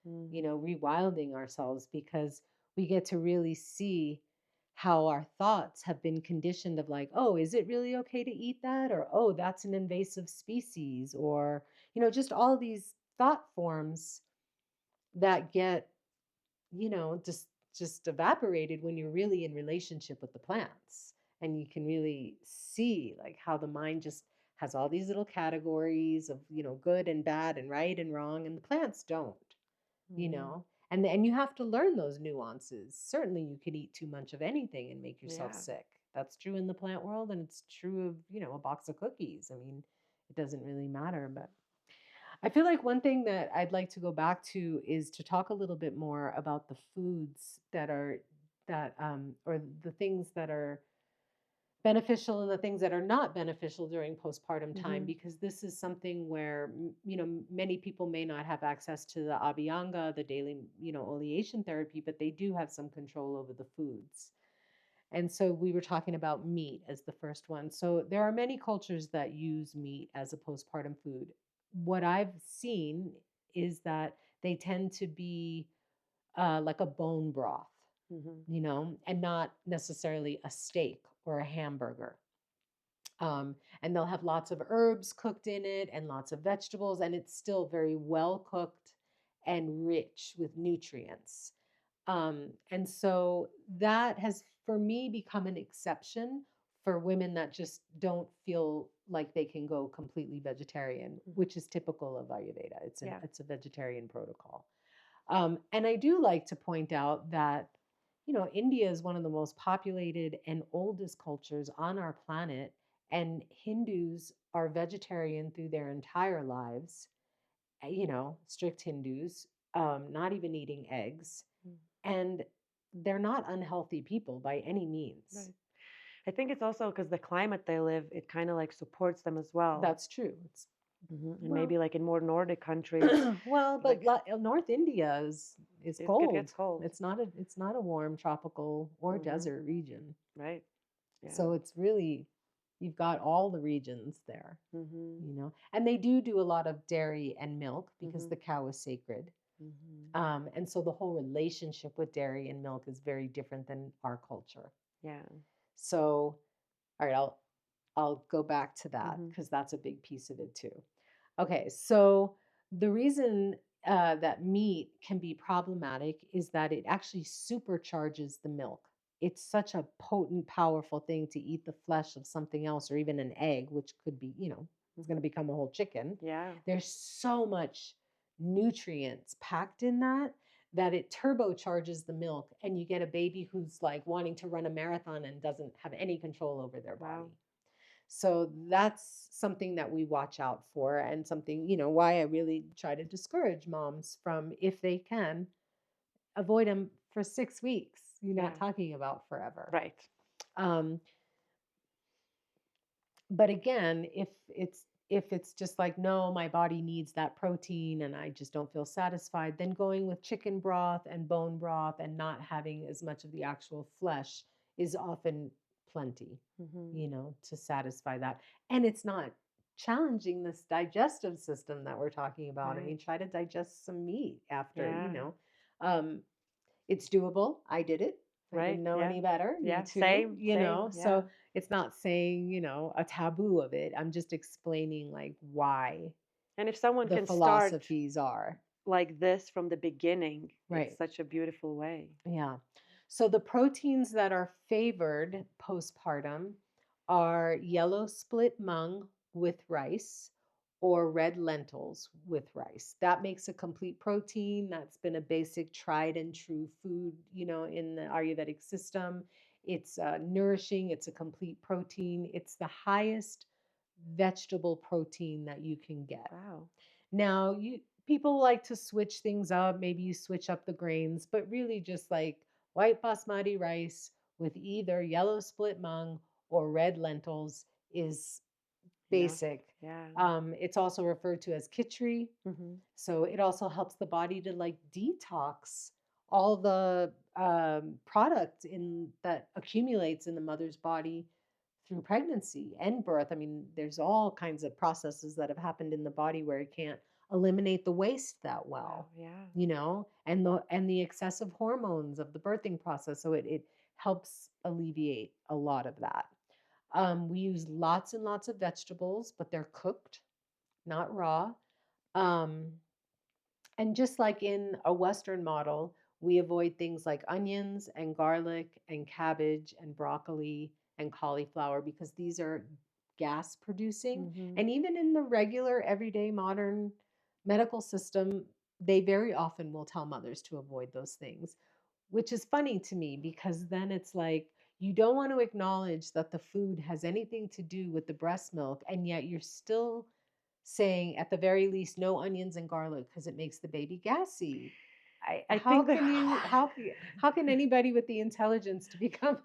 Speaker 1: mm,
Speaker 2: Rewilding ourselves because we get to really see how our thoughts have been conditioned of like, oh, is it really okay to eat that? Or, oh, that's an invasive species. Or, just all these thought forms that get, just evaporated when you're really in relationship with the plants. And you can really see like how the mind just has all these little categories of, good and bad and right and wrong. And the plants don't you
Speaker 1: mm,
Speaker 2: know and you have to learn those nuances. Certainly you could eat too much of anything and make yourself
Speaker 1: yeah,
Speaker 2: sick. That's true in the plant world, and it's true of a box of cookies. I mean, it doesn't really matter. But I feel like one thing that I'd like to go back to is to talk a little bit more about the foods or the things that are beneficial and the things that are not beneficial during postpartum time,
Speaker 1: hmm,
Speaker 2: because this is something where many people may not have access to the abhyanga, the daily oleation therapy, but they do have some control over the foods. And so we were talking about meat as the first one. So there are many cultures that use meat as a postpartum food. What I've seen is that they tend to be like a bone broth,
Speaker 1: hmm,
Speaker 2: and not necessarily a steak or a hamburger. And they'll have lots of herbs cooked in it and lots of vegetables, and it's still very well cooked and rich with nutrients. And so that has, for me, become an exception for women that just don't feel like they can go completely vegetarian,
Speaker 1: hmm,
Speaker 2: which is typical of Ayurveda.
Speaker 1: yeah,
Speaker 2: It's a vegetarian protocol. And I do like to point out that, India is one of the most populated and oldest cultures on our planet, and Hindus are vegetarian through their entire lives, strict Hindus, not even eating eggs.
Speaker 1: mm,
Speaker 2: And they're not unhealthy people by any means.
Speaker 1: right. I think it's also because the climate they live, it kind of like supports them as well.
Speaker 2: That's true.
Speaker 1: And
Speaker 2: Well,
Speaker 1: maybe like in more Nordic countries,
Speaker 2: well, but
Speaker 1: like
Speaker 2: North India is
Speaker 1: it gets
Speaker 2: cold.
Speaker 1: cold.
Speaker 2: It's not a warm tropical or
Speaker 1: Hmm.
Speaker 2: desert region.
Speaker 1: Right. Yeah.
Speaker 2: So it's really, you've got all the regions there,
Speaker 1: Hmm.
Speaker 2: And they do a lot of dairy and milk because
Speaker 1: Hmm.
Speaker 2: the cow is sacred. And so the whole relationship with dairy and milk is very different than our culture.
Speaker 1: Yeah.
Speaker 2: So, all right, I'll go back to that
Speaker 1: Mhm.
Speaker 2: because that's a big piece of it too. Okay, so the reason that meat can be problematic is that it actually supercharges the milk. It's such a potent, powerful thing to eat the flesh of something else, or even an egg, which could be, it's going to become a whole chicken.
Speaker 1: Yeah.
Speaker 2: There's so much nutrients packed in that it turbocharges the milk, and you get a baby who's like wanting to run a marathon and doesn't have any control over their body.
Speaker 1: Wow.
Speaker 2: So that's something that we watch out for, and something, why I really try to discourage moms from, if they can, avoid them for 6 weeks. You're not
Speaker 1: Yeah.
Speaker 2: talking about forever.
Speaker 1: Right.
Speaker 2: Um, but again, if it's just like, no, my body needs that protein and I just don't feel satisfied, then going with chicken broth and bone broth and not having as much of the actual flesh is often plenty, to satisfy that. And it's not challenging this digestive system that we're talking about. I mean,
Speaker 1: Right.
Speaker 2: try to digest some meat after,
Speaker 1: Yeah.
Speaker 2: It's doable. I did it. I
Speaker 1: Right.
Speaker 2: didn't know
Speaker 1: Yeah.
Speaker 2: any better. Me
Speaker 1: Yeah.
Speaker 2: too,
Speaker 1: Same. Same. Yeah.
Speaker 2: So it's not saying, a taboo of it. I'm just explaining like why
Speaker 1: And if someone
Speaker 2: the
Speaker 1: can start
Speaker 2: philosophies are.
Speaker 1: like this from the beginning,
Speaker 2: Right.
Speaker 1: it's such a beautiful way.
Speaker 2: Yeah. So the proteins that are favored postpartum are yellow split mung with rice or red lentils with rice. That makes a complete protein. That's been a basic tried and true food, in the Ayurvedic system. It's nourishing. It's a complete protein. It's the highest vegetable protein that you can get.
Speaker 1: Wow.
Speaker 2: Now, people like to switch things up. Maybe you switch up the grains, but really just like white basmati rice with either yellow split mung or red lentils is
Speaker 1: Enough.
Speaker 2: basic.
Speaker 1: Yeah.
Speaker 2: It's also referred to as khichdi. So it also helps the body to like detox all the product that accumulates in the mother's body through pregnancy and birth. I mean, there's all kinds of processes that have happened in the body where it can't eliminate the waste that
Speaker 1: Wow.
Speaker 2: well,
Speaker 1: Yeah.
Speaker 2: and the excessive hormones of the birthing process. So it helps alleviate a lot of that. We use lots and lots of vegetables, but they're cooked, not raw. Um, and just like in a Western model, we avoid things like onions and garlic and cabbage and broccoli and cauliflower because these are gas producing. And even in the regular, everyday, modern medical system, they very often will tell mothers to avoid those things, which is funny to me because then it's like, you don't want to acknowledge that the food has anything to do with the breast milk, and yet you're still saying at the very least no onions and garlic because it makes the baby gassy.
Speaker 1: I
Speaker 2: How
Speaker 1: think
Speaker 2: can you how can anybody with the intelligence to become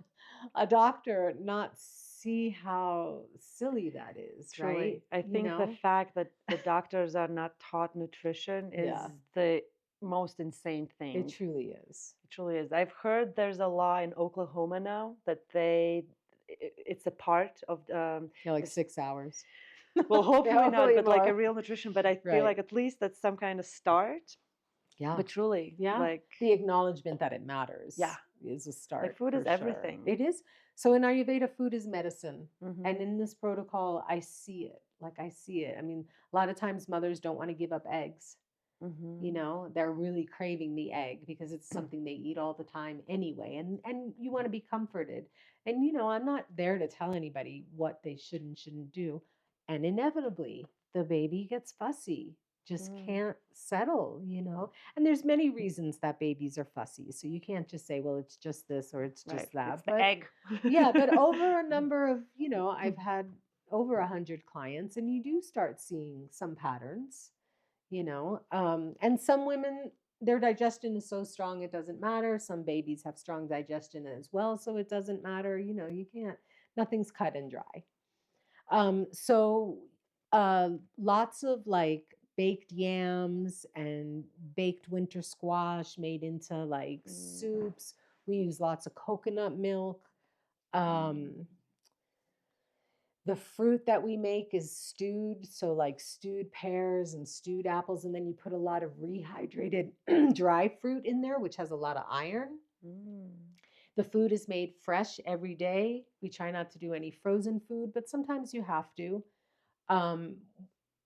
Speaker 2: a doctor not see how silly that is,
Speaker 1: truly,
Speaker 2: right?
Speaker 1: I think the fact that the doctors are not taught nutrition is
Speaker 2: Yeah.
Speaker 1: the most insane
Speaker 2: It
Speaker 1: thing.
Speaker 2: truly is.
Speaker 1: It truly is. I've heard there's a law in Oklahoma now that it's a part of
Speaker 2: Yeah, like 6 hours.
Speaker 1: well, hopefully not,
Speaker 2: Hopefully
Speaker 1: but like a
Speaker 2: more.
Speaker 1: real nutrition. But I feel
Speaker 2: Right.
Speaker 1: like at least that's some kind of start.
Speaker 2: Yeah.
Speaker 1: But truly,
Speaker 2: Yeah.
Speaker 1: like
Speaker 2: The acknowledgement that it matters
Speaker 1: yeah,
Speaker 2: is a start.
Speaker 1: like food
Speaker 2: for
Speaker 1: is
Speaker 2: sure.
Speaker 1: everything.
Speaker 2: It is. So in Ayurveda, food is medicine.
Speaker 1: Mhm.
Speaker 2: And in this protocol, I see it. Like I see it. I mean, a lot of times mothers don't want to give up eggs.
Speaker 1: Mhm.
Speaker 2: They're really craving the egg because it's something they eat all the time anyway. And you want to be comforted. And I'm not there to tell anybody what they should and shouldn't do. And inevitably, the baby gets fussy, just can't settle. And there's many reasons that babies are fussy. So you can't just say, well, it's just this or it's just
Speaker 1: Right.
Speaker 2: that.
Speaker 1: It's the
Speaker 2: But
Speaker 1: egg.
Speaker 2: yeah, but over a number of, I've had over 100 clients, and you do start seeing some patterns. And some women, their digestion is so strong it doesn't matter. Some babies have strong digestion as well, so it doesn't matter. You can't, nothing's cut and dry. So lots of like baked yams and baked winter squash made into like soups. We use lots of coconut milk. The fruit that we make is stewed, so like stewed pears and stewed apples, and then you put a lot of rehydrated dry fruit in there, which has a lot of iron.
Speaker 1: Mm.
Speaker 2: The food is made fresh every day. We try not to do any frozen food, but sometimes you have to. Um,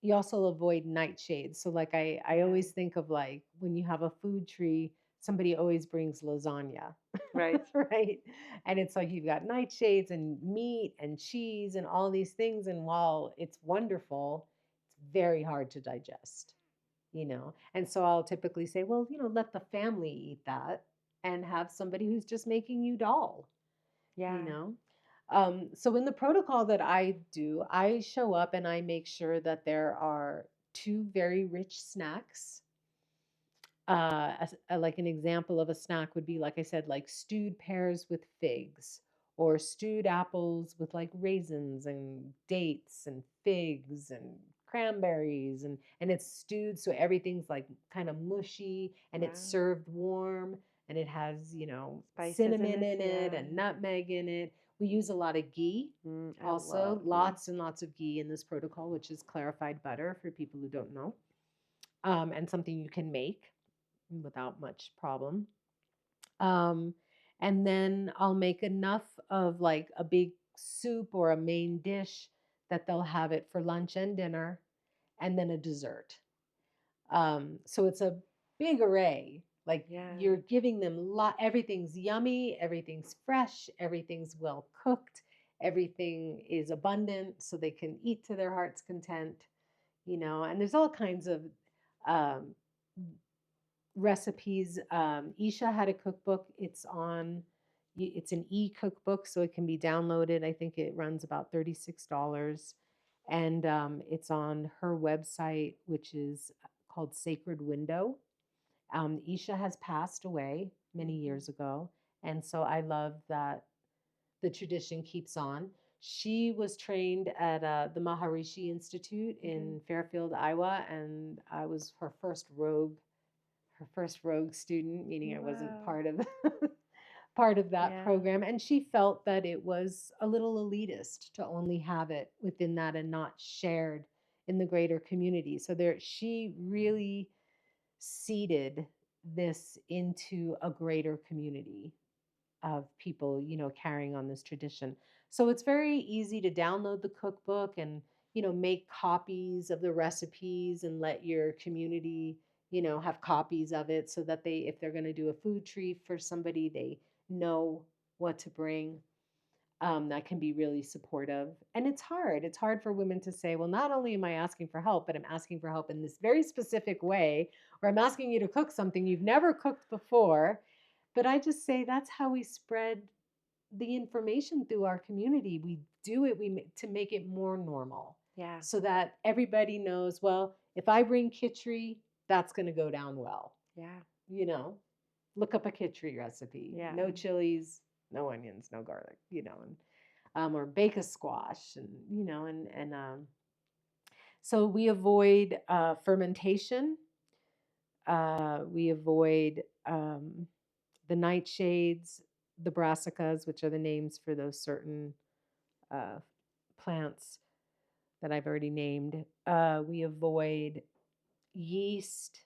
Speaker 2: you also avoid nightshades. So like I
Speaker 1: Yeah.
Speaker 2: always think of like when you have a food tree, somebody always brings lasagna.
Speaker 1: Right.
Speaker 2: Right? And it's like you've got nightshades and meat and cheese and all these things. And while it's wonderful, it's very hard to digest, you know? And so I'll typically say, well, you know, let the family eat that and have somebody who's just making you dal, you
Speaker 1: Yeah.
Speaker 2: know? So in the protocol that I do, I show up and I make sure that there are two very rich snacks. Like an example of a snack would be, like I said, like stewed pears with figs, or stewed apples with like raisins and dates and figs and cranberries, and it's stewed so everything's like kind of mushy and it's
Speaker 1: Wow.
Speaker 2: served warm, and it has, you know,
Speaker 1: Spices in
Speaker 2: cinnamon
Speaker 1: it.
Speaker 2: in it
Speaker 1: Yeah.
Speaker 2: and nutmeg in it. We use a lot of ghee.
Speaker 1: I love
Speaker 2: Also,
Speaker 1: ghee.
Speaker 2: lots and lots of ghee in this protocol, which is clarified butter for people who don't know, and something you can make without much problem. Um, and then I'll make enough of like a big soup or a main dish that they'll have it for lunch and dinner, and then a dessert. So it's a big array. Like
Speaker 1: Yeah.
Speaker 2: you're giving them everything's yummy, everything's fresh, everything's well cooked, everything is abundant, so they can eat to their heart's content. You know, and there's all kinds of um, recipes. Isha had a cookbook. It's an e-cookbook, so it can be downloaded. I think it runs about $36. And it's on her website, which is called Sacred Window. Isha has passed away many
Speaker 1: Mhm.
Speaker 2: years ago. And so I love that the tradition keeps on. She was trained at the Maharishi Institute
Speaker 1: Mhm.
Speaker 2: in Fairfield, Iowa, and I was her first rogue student, meaning I wasn't
Speaker 1: Wow.
Speaker 2: part of that
Speaker 1: Yeah.
Speaker 2: program. And she felt that it was a little elitist to only have it within that and not shared in the greater community. So she really seeded this into a greater community of people, you know, carrying on this tradition. So it's very easy to download the cookbook and, you know, make copies of the recipes and let your community, you know, have copies of it so that if they're going to do a food treat for somebody, they know what to bring. That can be really supportive. And it's hard. It's hard for women to say, well, not only am I asking for help, but I'm asking for help in this very specific way, or I'm asking you to cook something you've never cooked before. But I just say that's how we spread the information through our community. We do it to make it more normal
Speaker 1: Yeah.
Speaker 2: so that everybody knows, well, if I bring kitchery, that's going to go down well.
Speaker 1: Yeah.
Speaker 2: You know, look up a kitchery recipe.
Speaker 1: Yeah.
Speaker 2: No chilies, no onions, no garlic, you know, and or bake a squash, and you know, and so we avoid fermentation. We avoid the nightshades, the brassicas, which are the names for those certain uh, plants that I've already named. We avoid yeast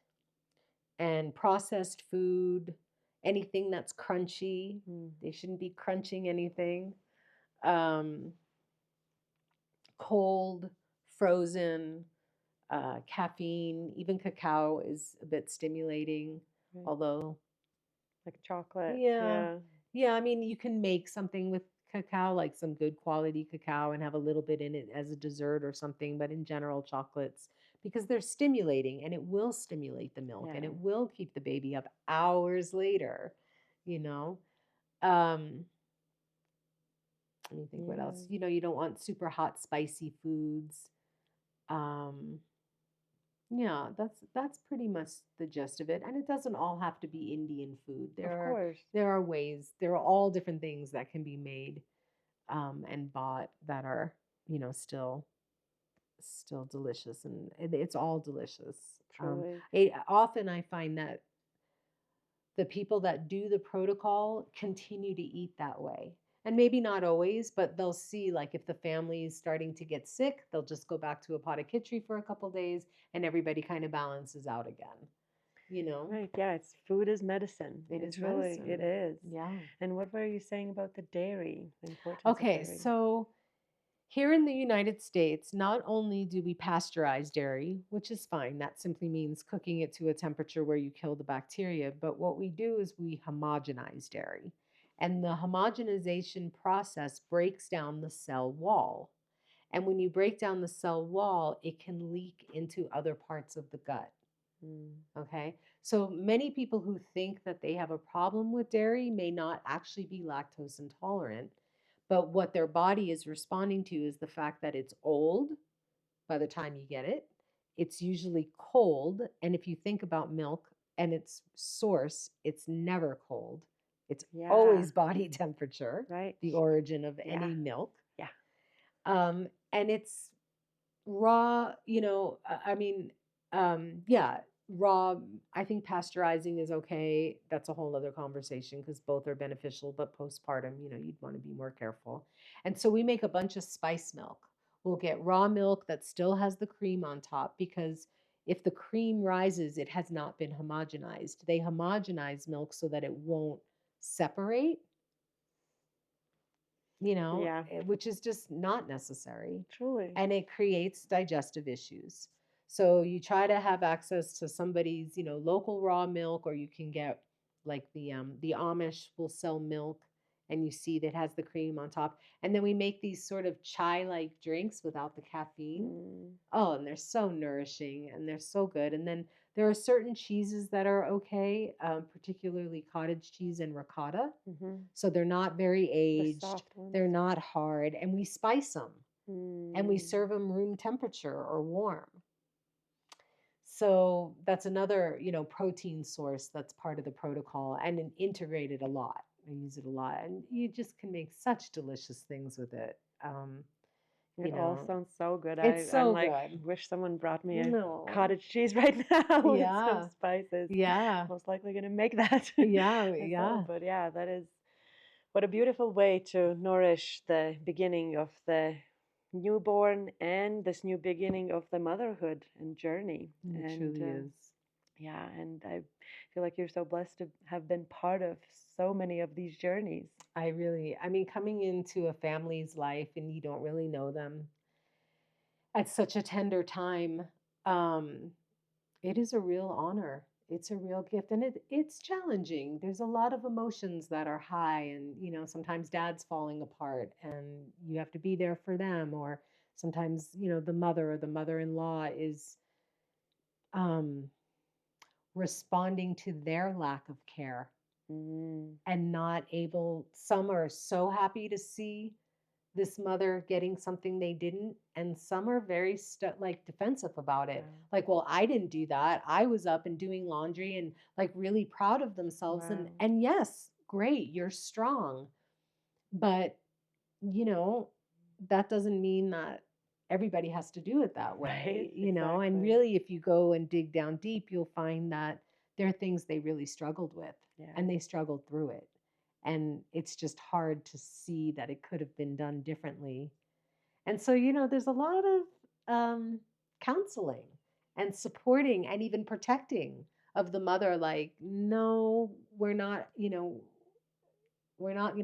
Speaker 2: and processed food, anything that's crunchy.
Speaker 1: Mm.
Speaker 2: They shouldn't be crunching anything. Um, Cold, frozen, caffeine, even cacao is a bit stimulating,
Speaker 1: Right.
Speaker 2: although,
Speaker 1: Like chocolate.
Speaker 2: yeah,
Speaker 1: Yeah.
Speaker 2: yeah, I mean, you can make something with cacao, like some good quality cacao, and have a little bit in it as a dessert or something, but in general, chocolates, because they're stimulating and it will stimulate the milk and
Speaker 1: Yeah.
Speaker 2: it will keep the baby up hours later, you know. Um, Let me think what else.
Speaker 1: Yeah.
Speaker 2: You know, you don't want super hot, spicy foods. Um, Yeah, that's pretty much the gist of it. And it doesn't all have to be Indian food. There
Speaker 1: Of
Speaker 2: are
Speaker 1: course.
Speaker 2: there are ways, there are all different things that can be made and bought that are, you know, still delicious, and it's all delicious.
Speaker 1: Truly.
Speaker 2: Often I find that the people that do the protocol continue to eat that way. And maybe not always, but they'll see like if the family is starting to get sick, they'll just go back to a pot of khichdi for a couple days and everybody kind of balances out again, you know?
Speaker 1: Right. Yeah. It's food is medicine.
Speaker 2: It
Speaker 1: It's
Speaker 2: is
Speaker 1: really, it
Speaker 2: medicine.
Speaker 1: is.
Speaker 2: Yeah.
Speaker 1: And what were you saying about the dairy, the importance of
Speaker 2: Okay,
Speaker 1: dairy?
Speaker 2: so here in the United States, not only do we pasteurize dairy, which is fine, that simply means cooking it to a temperature where you kill the bacteria, but what we do is we homogenize dairy. And the homogenization process breaks down the cell wall. And when you break down the cell wall, it can leak into other parts of the gut.
Speaker 1: Mm.
Speaker 2: Okay. So many people who think that they have a problem with dairy may not actually be lactose intolerant, but what their body is responding to is the fact that it's old by the time you get it. It's usually cold. And if you think about milk and its source, it's never cold. It's
Speaker 1: Yeah.
Speaker 2: always body temperature,
Speaker 1: Right.
Speaker 2: the origin of
Speaker 1: Yeah.
Speaker 2: any milk.
Speaker 1: Yeah.
Speaker 2: And it's raw, yeah, raw. I think pasteurizing is okay. That's a whole other conversation because both are beneficial, but postpartum, you'd want to be more careful. And so we make a bunch of spice milk. We'll get raw milk that still has the cream on top because if the cream rises, it has not been homogenized. They homogenize milk so that it won't separate,
Speaker 1: Yeah.
Speaker 2: which is just not necessary.
Speaker 1: Truly.
Speaker 2: And it creates digestive issues. So you try to have access to somebody's, local raw milk, or you can get like the Amish will sell milk and you see that has the cream on top. And then we make these sort of chai-like drinks without the caffeine.
Speaker 1: Mm.
Speaker 2: Oh, and they're so nourishing and they're so good. And then there are certain cheeses that are okay, particularly cottage cheese and ricotta.
Speaker 1: Mm-hmm.
Speaker 2: So they're not very
Speaker 1: The
Speaker 2: aged,
Speaker 1: soft ones.
Speaker 2: they're not hard, and we spice them and we
Speaker 1: Mm.
Speaker 2: serve them room temperature or warm. So that's another, protein source that's part of the protocol and integrated a lot. I use it a lot, and you just can make such delicious things with it.
Speaker 1: It all sounds so good.
Speaker 2: It's
Speaker 1: I'm
Speaker 2: so
Speaker 1: like,
Speaker 2: good.
Speaker 1: wish someone brought me a
Speaker 2: No.
Speaker 1: cottage cheese right now with some
Speaker 2: Yeah.
Speaker 1: spices.
Speaker 2: Yeah.
Speaker 1: Most likely gonna make that
Speaker 2: Yeah.
Speaker 1: myself.
Speaker 2: Yeah.
Speaker 1: But yeah, that is what a beautiful way to nourish the beginning of the newborn and this new beginning of the motherhood and journey.
Speaker 2: It
Speaker 1: And
Speaker 2: truly is.
Speaker 1: yeah, and I feel like you're so blessed to have been part of so many of these journeys.
Speaker 2: Coming into a family's life and you don't really know them at such a tender time, um, it is a real honor. It's a real gift, and it's challenging. There's a lot of emotions that are high, and sometimes dad's falling apart, and you have to be there for them, or sometimes the mother or the mother-in-law is um, responding to their lack of care
Speaker 1: Mm.
Speaker 2: and not able. Some are so happy to see this mother getting something they didn't, and some are very like defensive about it.
Speaker 1: Wow.
Speaker 2: Like, well, I didn't do that. I was up and doing laundry and like really proud of themselves.
Speaker 1: Wow.
Speaker 2: And yes, great, you're strong, but that doesn't mean that everybody has to do it that way.
Speaker 1: Right,
Speaker 2: And
Speaker 1: exactly.
Speaker 2: really, if you go and dig down deep, you'll find that there are things they really struggled with,
Speaker 1: Yeah.
Speaker 2: and they struggled through it. And it's just hard to see that it could have been done differently. And so, there's a lot of counseling and supporting and even protecting of the mother. Like, no, we're not going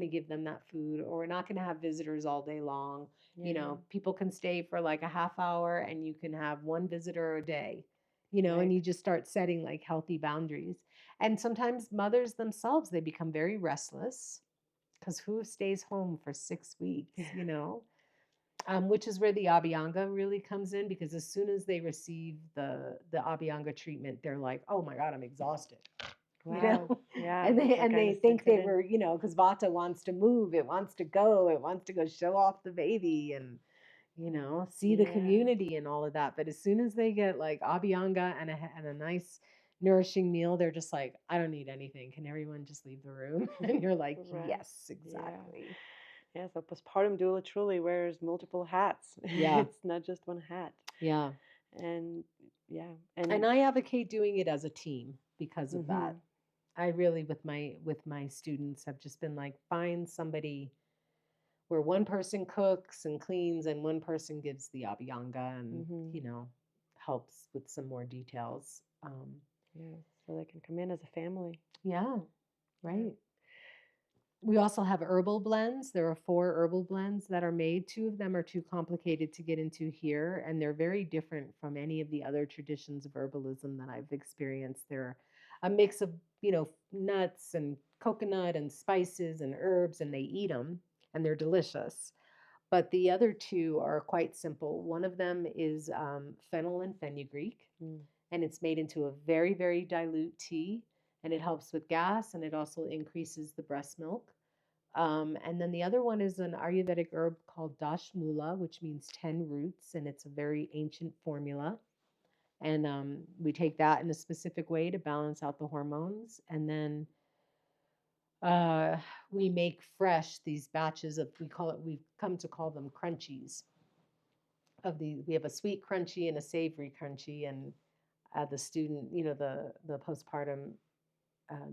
Speaker 2: to give them that food, or we're not going to have visitors all day long.
Speaker 1: Yeah.
Speaker 2: People can stay for like a half hour and you can have one visitor a day,
Speaker 1: Right.
Speaker 2: and you just start setting like healthy boundaries. And sometimes mothers themselves, they become very restless because who stays home for 6 weeks, which is where the Abhyanga really comes in, because as soon as they receive the Abhyanga treatment, they're like, oh my God, I'm exhausted.
Speaker 1: Wow. Yeah.
Speaker 2: And
Speaker 1: it's like
Speaker 2: they
Speaker 1: kinda
Speaker 2: think
Speaker 1: sinks it
Speaker 2: they
Speaker 1: in.
Speaker 2: were, because Vata wants to move, it wants to go show off the baby and see the
Speaker 1: Yeah.
Speaker 2: community and all of that. But as soon as they get like Abhyanga and a nice nourishing meal, they're just like, I don't need anything. Can everyone just leave the room? And you're like,
Speaker 1: Right.
Speaker 2: yes,
Speaker 1: Yeah.
Speaker 2: exactly.
Speaker 1: Yeah. So postpartum doula truly wears multiple hats.
Speaker 2: Yeah.
Speaker 1: It's not just one hat.
Speaker 2: Yeah.
Speaker 1: And yeah.
Speaker 2: And I advocate doing it as a team because of that.
Speaker 1: Mhm.
Speaker 2: I really, with my students, have just been like, find somebody where one person cooks and cleans and one person gives the abhyanga and,
Speaker 1: Mm-hmm.
Speaker 2: helps with some more details.
Speaker 1: Yeah, so they can come in as a family.
Speaker 2: Yeah,
Speaker 1: Yeah.
Speaker 2: right. We also have herbal blends. There are 4 herbal blends that are made. 2 of them are too complicated to get into here, and they're very different from any of the other traditions of herbalism that I've experienced. They're a mix of, nuts and coconut and spices and herbs, and they eat them, and they're delicious. But the other 2 are quite simple. One of them is fennel and fenugreek,
Speaker 1: Mm.
Speaker 2: and it's made into a very, very dilute tea, and it helps with gas, and it also increases the breast milk. And then the other one is an Ayurvedic herb called Dashmula, which means 10 roots, and it's a very ancient formula. And we take that in a specific way to balance out the hormones. And then uh, we make fresh these batches of, we've come to call them crunchies. We have a sweet crunchy and a savory crunchy, and the student, the postpartum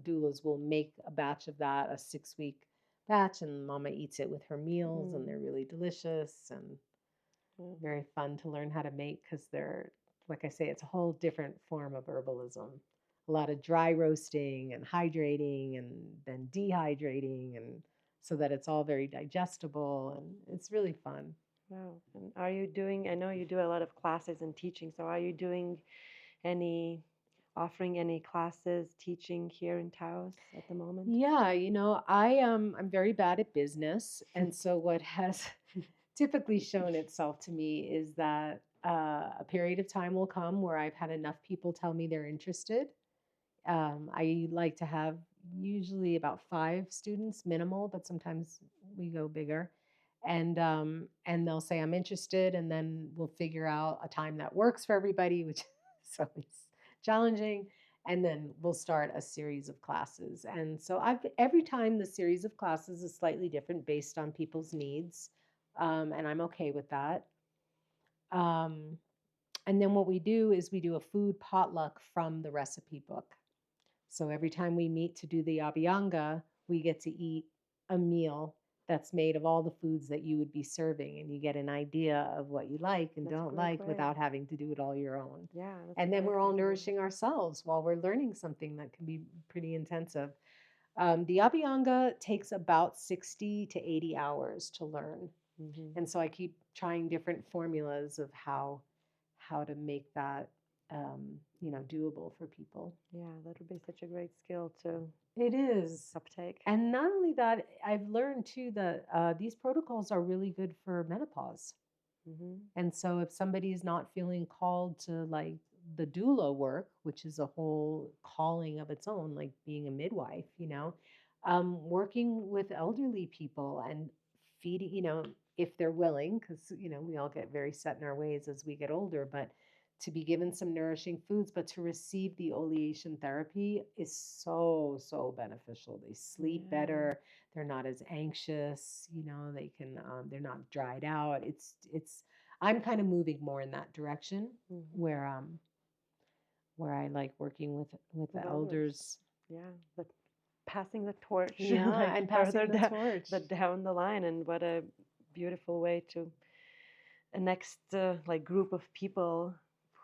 Speaker 2: doulas will make a batch of that, a 6-week batch, and mama eats it with her meals, and they're really delicious and very fun to learn how to make because they're, like I say, it's a whole different form of herbalism. A lot of dry roasting and hydrating and then dehydrating, and so that it's all very digestible, and it's really fun.
Speaker 1: Wow. And are you doing, I know you do a lot of classes and teaching, so are you doing any, offering any classes, teaching here in Taos at the moment?
Speaker 2: Yeah, I'm very bad at business, and so what has typically shown itself to me is that a period of time will come where I've had enough people tell me they're interested. I like to have usually about 5 students minimal, but sometimes we go bigger. And they'll say I'm interested, and then we'll figure out a time that works for everybody, which is always challenging. And then we'll start a series of classes. And so every time the series of classes is slightly different based on people's needs, and I'm okay with that. Um, and then what we do is we do a food potluck from the recipe book. So every time we meet to do the abhyanga, we get to eat a meal that's made of all the foods that you would be serving, and you get an idea of what you like and
Speaker 1: That's a
Speaker 2: don't
Speaker 1: great
Speaker 2: like
Speaker 1: way.
Speaker 2: without having to do it all your own.
Speaker 1: Yeah, that's a
Speaker 2: And then
Speaker 1: great
Speaker 2: we're
Speaker 1: way
Speaker 2: all
Speaker 1: to do it.
Speaker 2: nourishing ourselves while we're learning something that can be pretty intensive. The abhyanga takes about 60 to 80 hours to learn.
Speaker 1: Mm-hmm.
Speaker 2: And so I keep trying different formulas of how to make that doable for people.
Speaker 1: Yeah, that would be such a great skill to
Speaker 2: It is.
Speaker 1: uptake.
Speaker 2: And not only that, I've learned too that these protocols are really good for menopause.
Speaker 1: Mm-hmm.
Speaker 2: And so if somebody is not feeling called to like the doula work, which is a whole calling of its own, like being a midwife, working with elderly people and feeding, if they're willing, because, we all get very set in our ways as we get older, but to be given some nourishing foods, but to receive the oleation therapy is so, so beneficial. They sleep better. They're not as anxious, they can, they're not dried out. I'm kind of moving more in that direction
Speaker 1: Mm-hmm.
Speaker 2: where I like working with the
Speaker 1: With elders.
Speaker 2: elders.
Speaker 1: Yeah, but passing the torch,
Speaker 2: Yeah,
Speaker 1: like
Speaker 2: and
Speaker 1: further
Speaker 2: passing the torch.
Speaker 1: down the line, and what a beautiful way to a next like group of people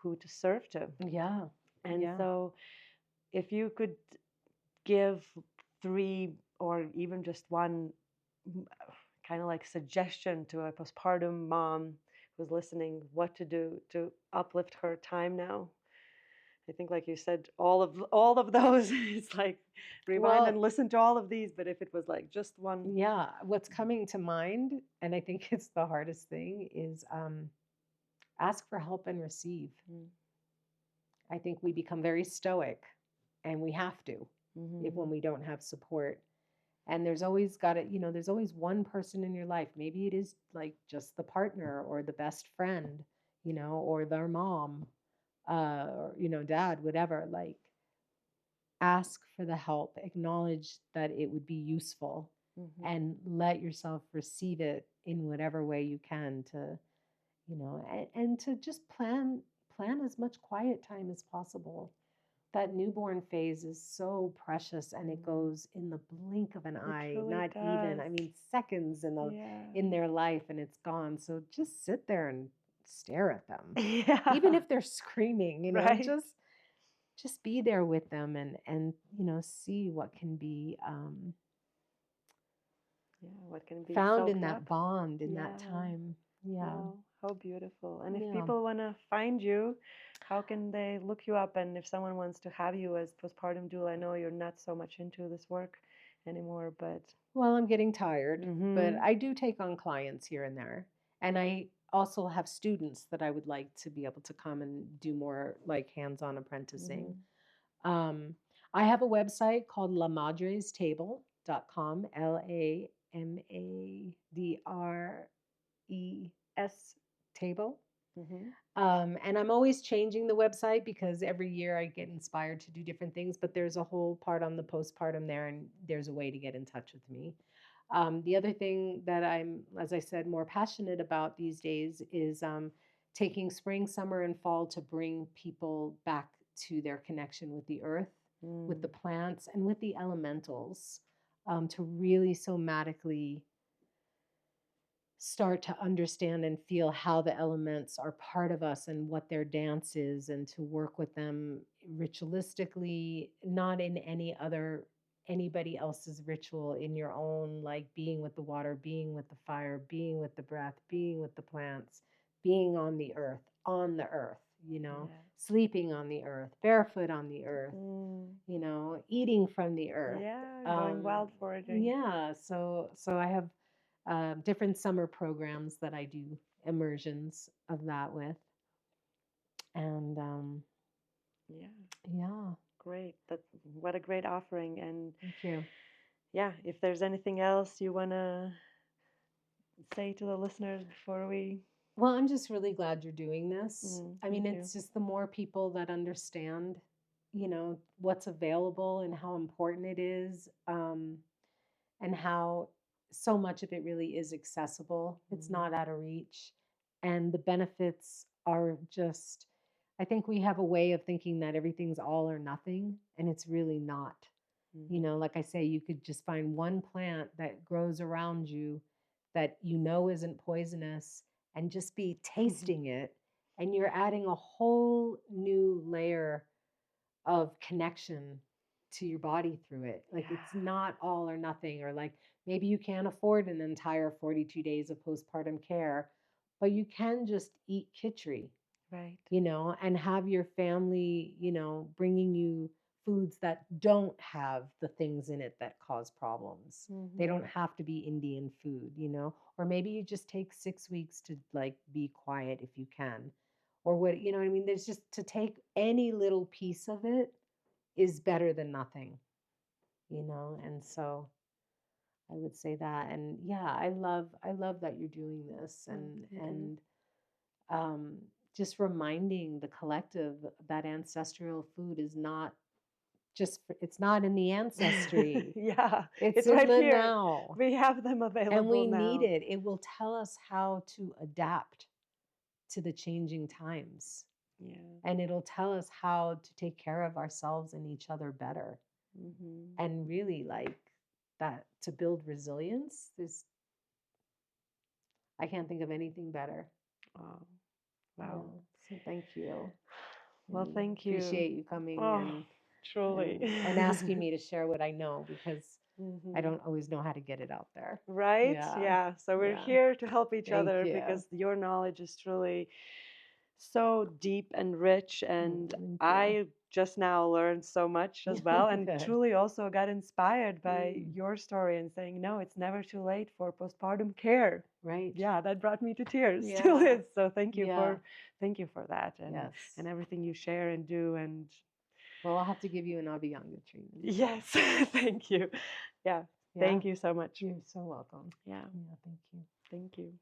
Speaker 1: who to serve to.
Speaker 2: Yeah.
Speaker 1: And
Speaker 2: Yeah.
Speaker 1: so, if you could give 3 or even just one kind of like suggestion to a postpartum mom who's listening, what to do to uplift her time now. I think, like you said, all of those. It's like rewind and
Speaker 2: Well,
Speaker 1: listen to all of these. But if it was like just one,
Speaker 2: yeah, what's coming to mind, and I think it's the hardest thing, is ask for help and receive.
Speaker 1: mm,
Speaker 2: I think we become very stoic, and we have to if
Speaker 1: mm-hmm,
Speaker 2: when we don't have support. And there's always got to, there's always one person in your life. Maybe it is like just the partner or the best friend, or their mom, or dad, whatever. Like, ask for the help, acknowledge that it would be useful,
Speaker 1: mm-hmm,
Speaker 2: and let yourself receive it in whatever way you can to, and to just plan as much quiet time as possible. that newborn phase is so precious, and it goes in the blink of an eye,
Speaker 1: truly
Speaker 2: not even, I
Speaker 1: does.
Speaker 2: mean, seconds
Speaker 1: Yeah.
Speaker 2: in their life, and it's gone. So just sit there and stare at them.
Speaker 1: Yeah.
Speaker 2: Even if they're screaming,
Speaker 1: Right.
Speaker 2: just be there with them, and see what can be
Speaker 1: Yeah, what can be
Speaker 2: found in
Speaker 1: soaked
Speaker 2: that
Speaker 1: up.
Speaker 2: bond in that
Speaker 1: Yeah.
Speaker 2: time. Yeah.
Speaker 1: Wow, how beautiful. And if
Speaker 2: Yeah.
Speaker 1: people want to find you, how can they look you up? And if someone wants to have you as postpartum doula, I know you're not so much into this work anymore, but
Speaker 2: Well, I'm getting tired, but
Speaker 1: mm-hmm.
Speaker 2: I do take on clients here and there. And I also have students that I would like to be able to come and do more like hands-on apprenticing. Um, I have a website called lamadrestable.com, LAMADRES table.
Speaker 1: Mm-hmm.
Speaker 2: And I'm always changing the website because every year I get inspired to do different things, but there's a whole part on the postpartum there, and there's a way to get in touch with me. The other thing that I'm, as I said, more passionate about these days is taking spring, summer, and fall to bring people back to their connection with the earth, with the plants, and with the elementals, to really somatically start to understand and feel how the elements are part of us and what their dance is, and to work with them ritualistically, not in anybody else's ritual, in your own, like being with the water, being with the fire, being with the breath, being with the plants, being on the earth,
Speaker 1: Yeah.
Speaker 2: sleeping on the earth, barefoot on the earth, eating from the earth.
Speaker 1: Yeah, going wild foraging.
Speaker 2: Yeah, so I have different summer programs that I do immersions of that with. And
Speaker 1: Yeah,
Speaker 2: yeah,
Speaker 1: great. That's what a great offering. And
Speaker 2: thank you.
Speaker 1: yeah, if there's anything else you want to say to the listeners before we.
Speaker 2: Well, I'm just really glad you're doing this. I
Speaker 1: Me
Speaker 2: mean,
Speaker 1: too.
Speaker 2: it's just the more people that understand, what's available and how important it is, and how so much of it really is accessible. It's not out of reach. And the benefits are just, I think we have a way of thinking that everything's all or nothing, and it's really not. Like I say, you could just find one plant that grows around you that isn't poisonous, and just be tasting it, and you're adding a whole new layer of connection to your body through it. Like it's not all or nothing, or like maybe you can't afford an entire 42 days of postpartum care, but you can just eat khichdi,
Speaker 1: Right.
Speaker 2: and have your family, bringing you foods that don't have the things in it that cause problems. They don't have to be Indian food, or maybe you just take 6 weeks to like be quiet if you can, or what, what I mean? There's just, to take any little piece of it is better than nothing, and so I would say that. And yeah, I love that you're doing this, and um, just reminding the collective that ancestral food is not it's not in the ancestry.
Speaker 1: Yeah,
Speaker 2: It's
Speaker 1: it's
Speaker 2: in
Speaker 1: right
Speaker 2: the
Speaker 1: here.
Speaker 2: now.
Speaker 1: We have them
Speaker 2: And
Speaker 1: available
Speaker 2: we need
Speaker 1: now.
Speaker 2: it. It will tell us how to adapt to the changing times.
Speaker 1: Yeah.
Speaker 2: And it'll tell us how to take care of ourselves and each other better. And really, like, that, to build resilience, I can't think of anything better.
Speaker 1: Oh,
Speaker 2: Yeah.
Speaker 1: wow.
Speaker 2: So thank you.
Speaker 1: Well,
Speaker 2: And
Speaker 1: thank you.
Speaker 2: appreciate you coming
Speaker 1: Oh, truly.
Speaker 2: and asking me to share what I know, because I don't always know how to get it out there.
Speaker 1: Right?
Speaker 2: Yeah.
Speaker 1: Yeah. So we're
Speaker 2: Yeah.
Speaker 1: here to help each
Speaker 2: Thank
Speaker 1: other
Speaker 2: you.
Speaker 1: because your knowledge is truly so deep and rich. And
Speaker 2: Thank you.
Speaker 1: I just now learned so much as well, and
Speaker 2: Good.
Speaker 1: truly also got inspired by your story and saying, no, it's never too late for postpartum care.
Speaker 2: Right.
Speaker 1: Yeah, that brought me to tears.
Speaker 2: Yeah.
Speaker 1: Still is. So thank you
Speaker 2: Yeah.
Speaker 1: for that, and
Speaker 2: Yes.
Speaker 1: and everything you share and do. And
Speaker 2: Well, I'll have to give you an Abhyanga treatment.
Speaker 1: yes, thank you. Yeah.
Speaker 2: Yeah.
Speaker 1: Thank you so much.
Speaker 2: You're so welcome.
Speaker 1: Yeah.
Speaker 2: Yeah. Thank you.
Speaker 1: Thank you.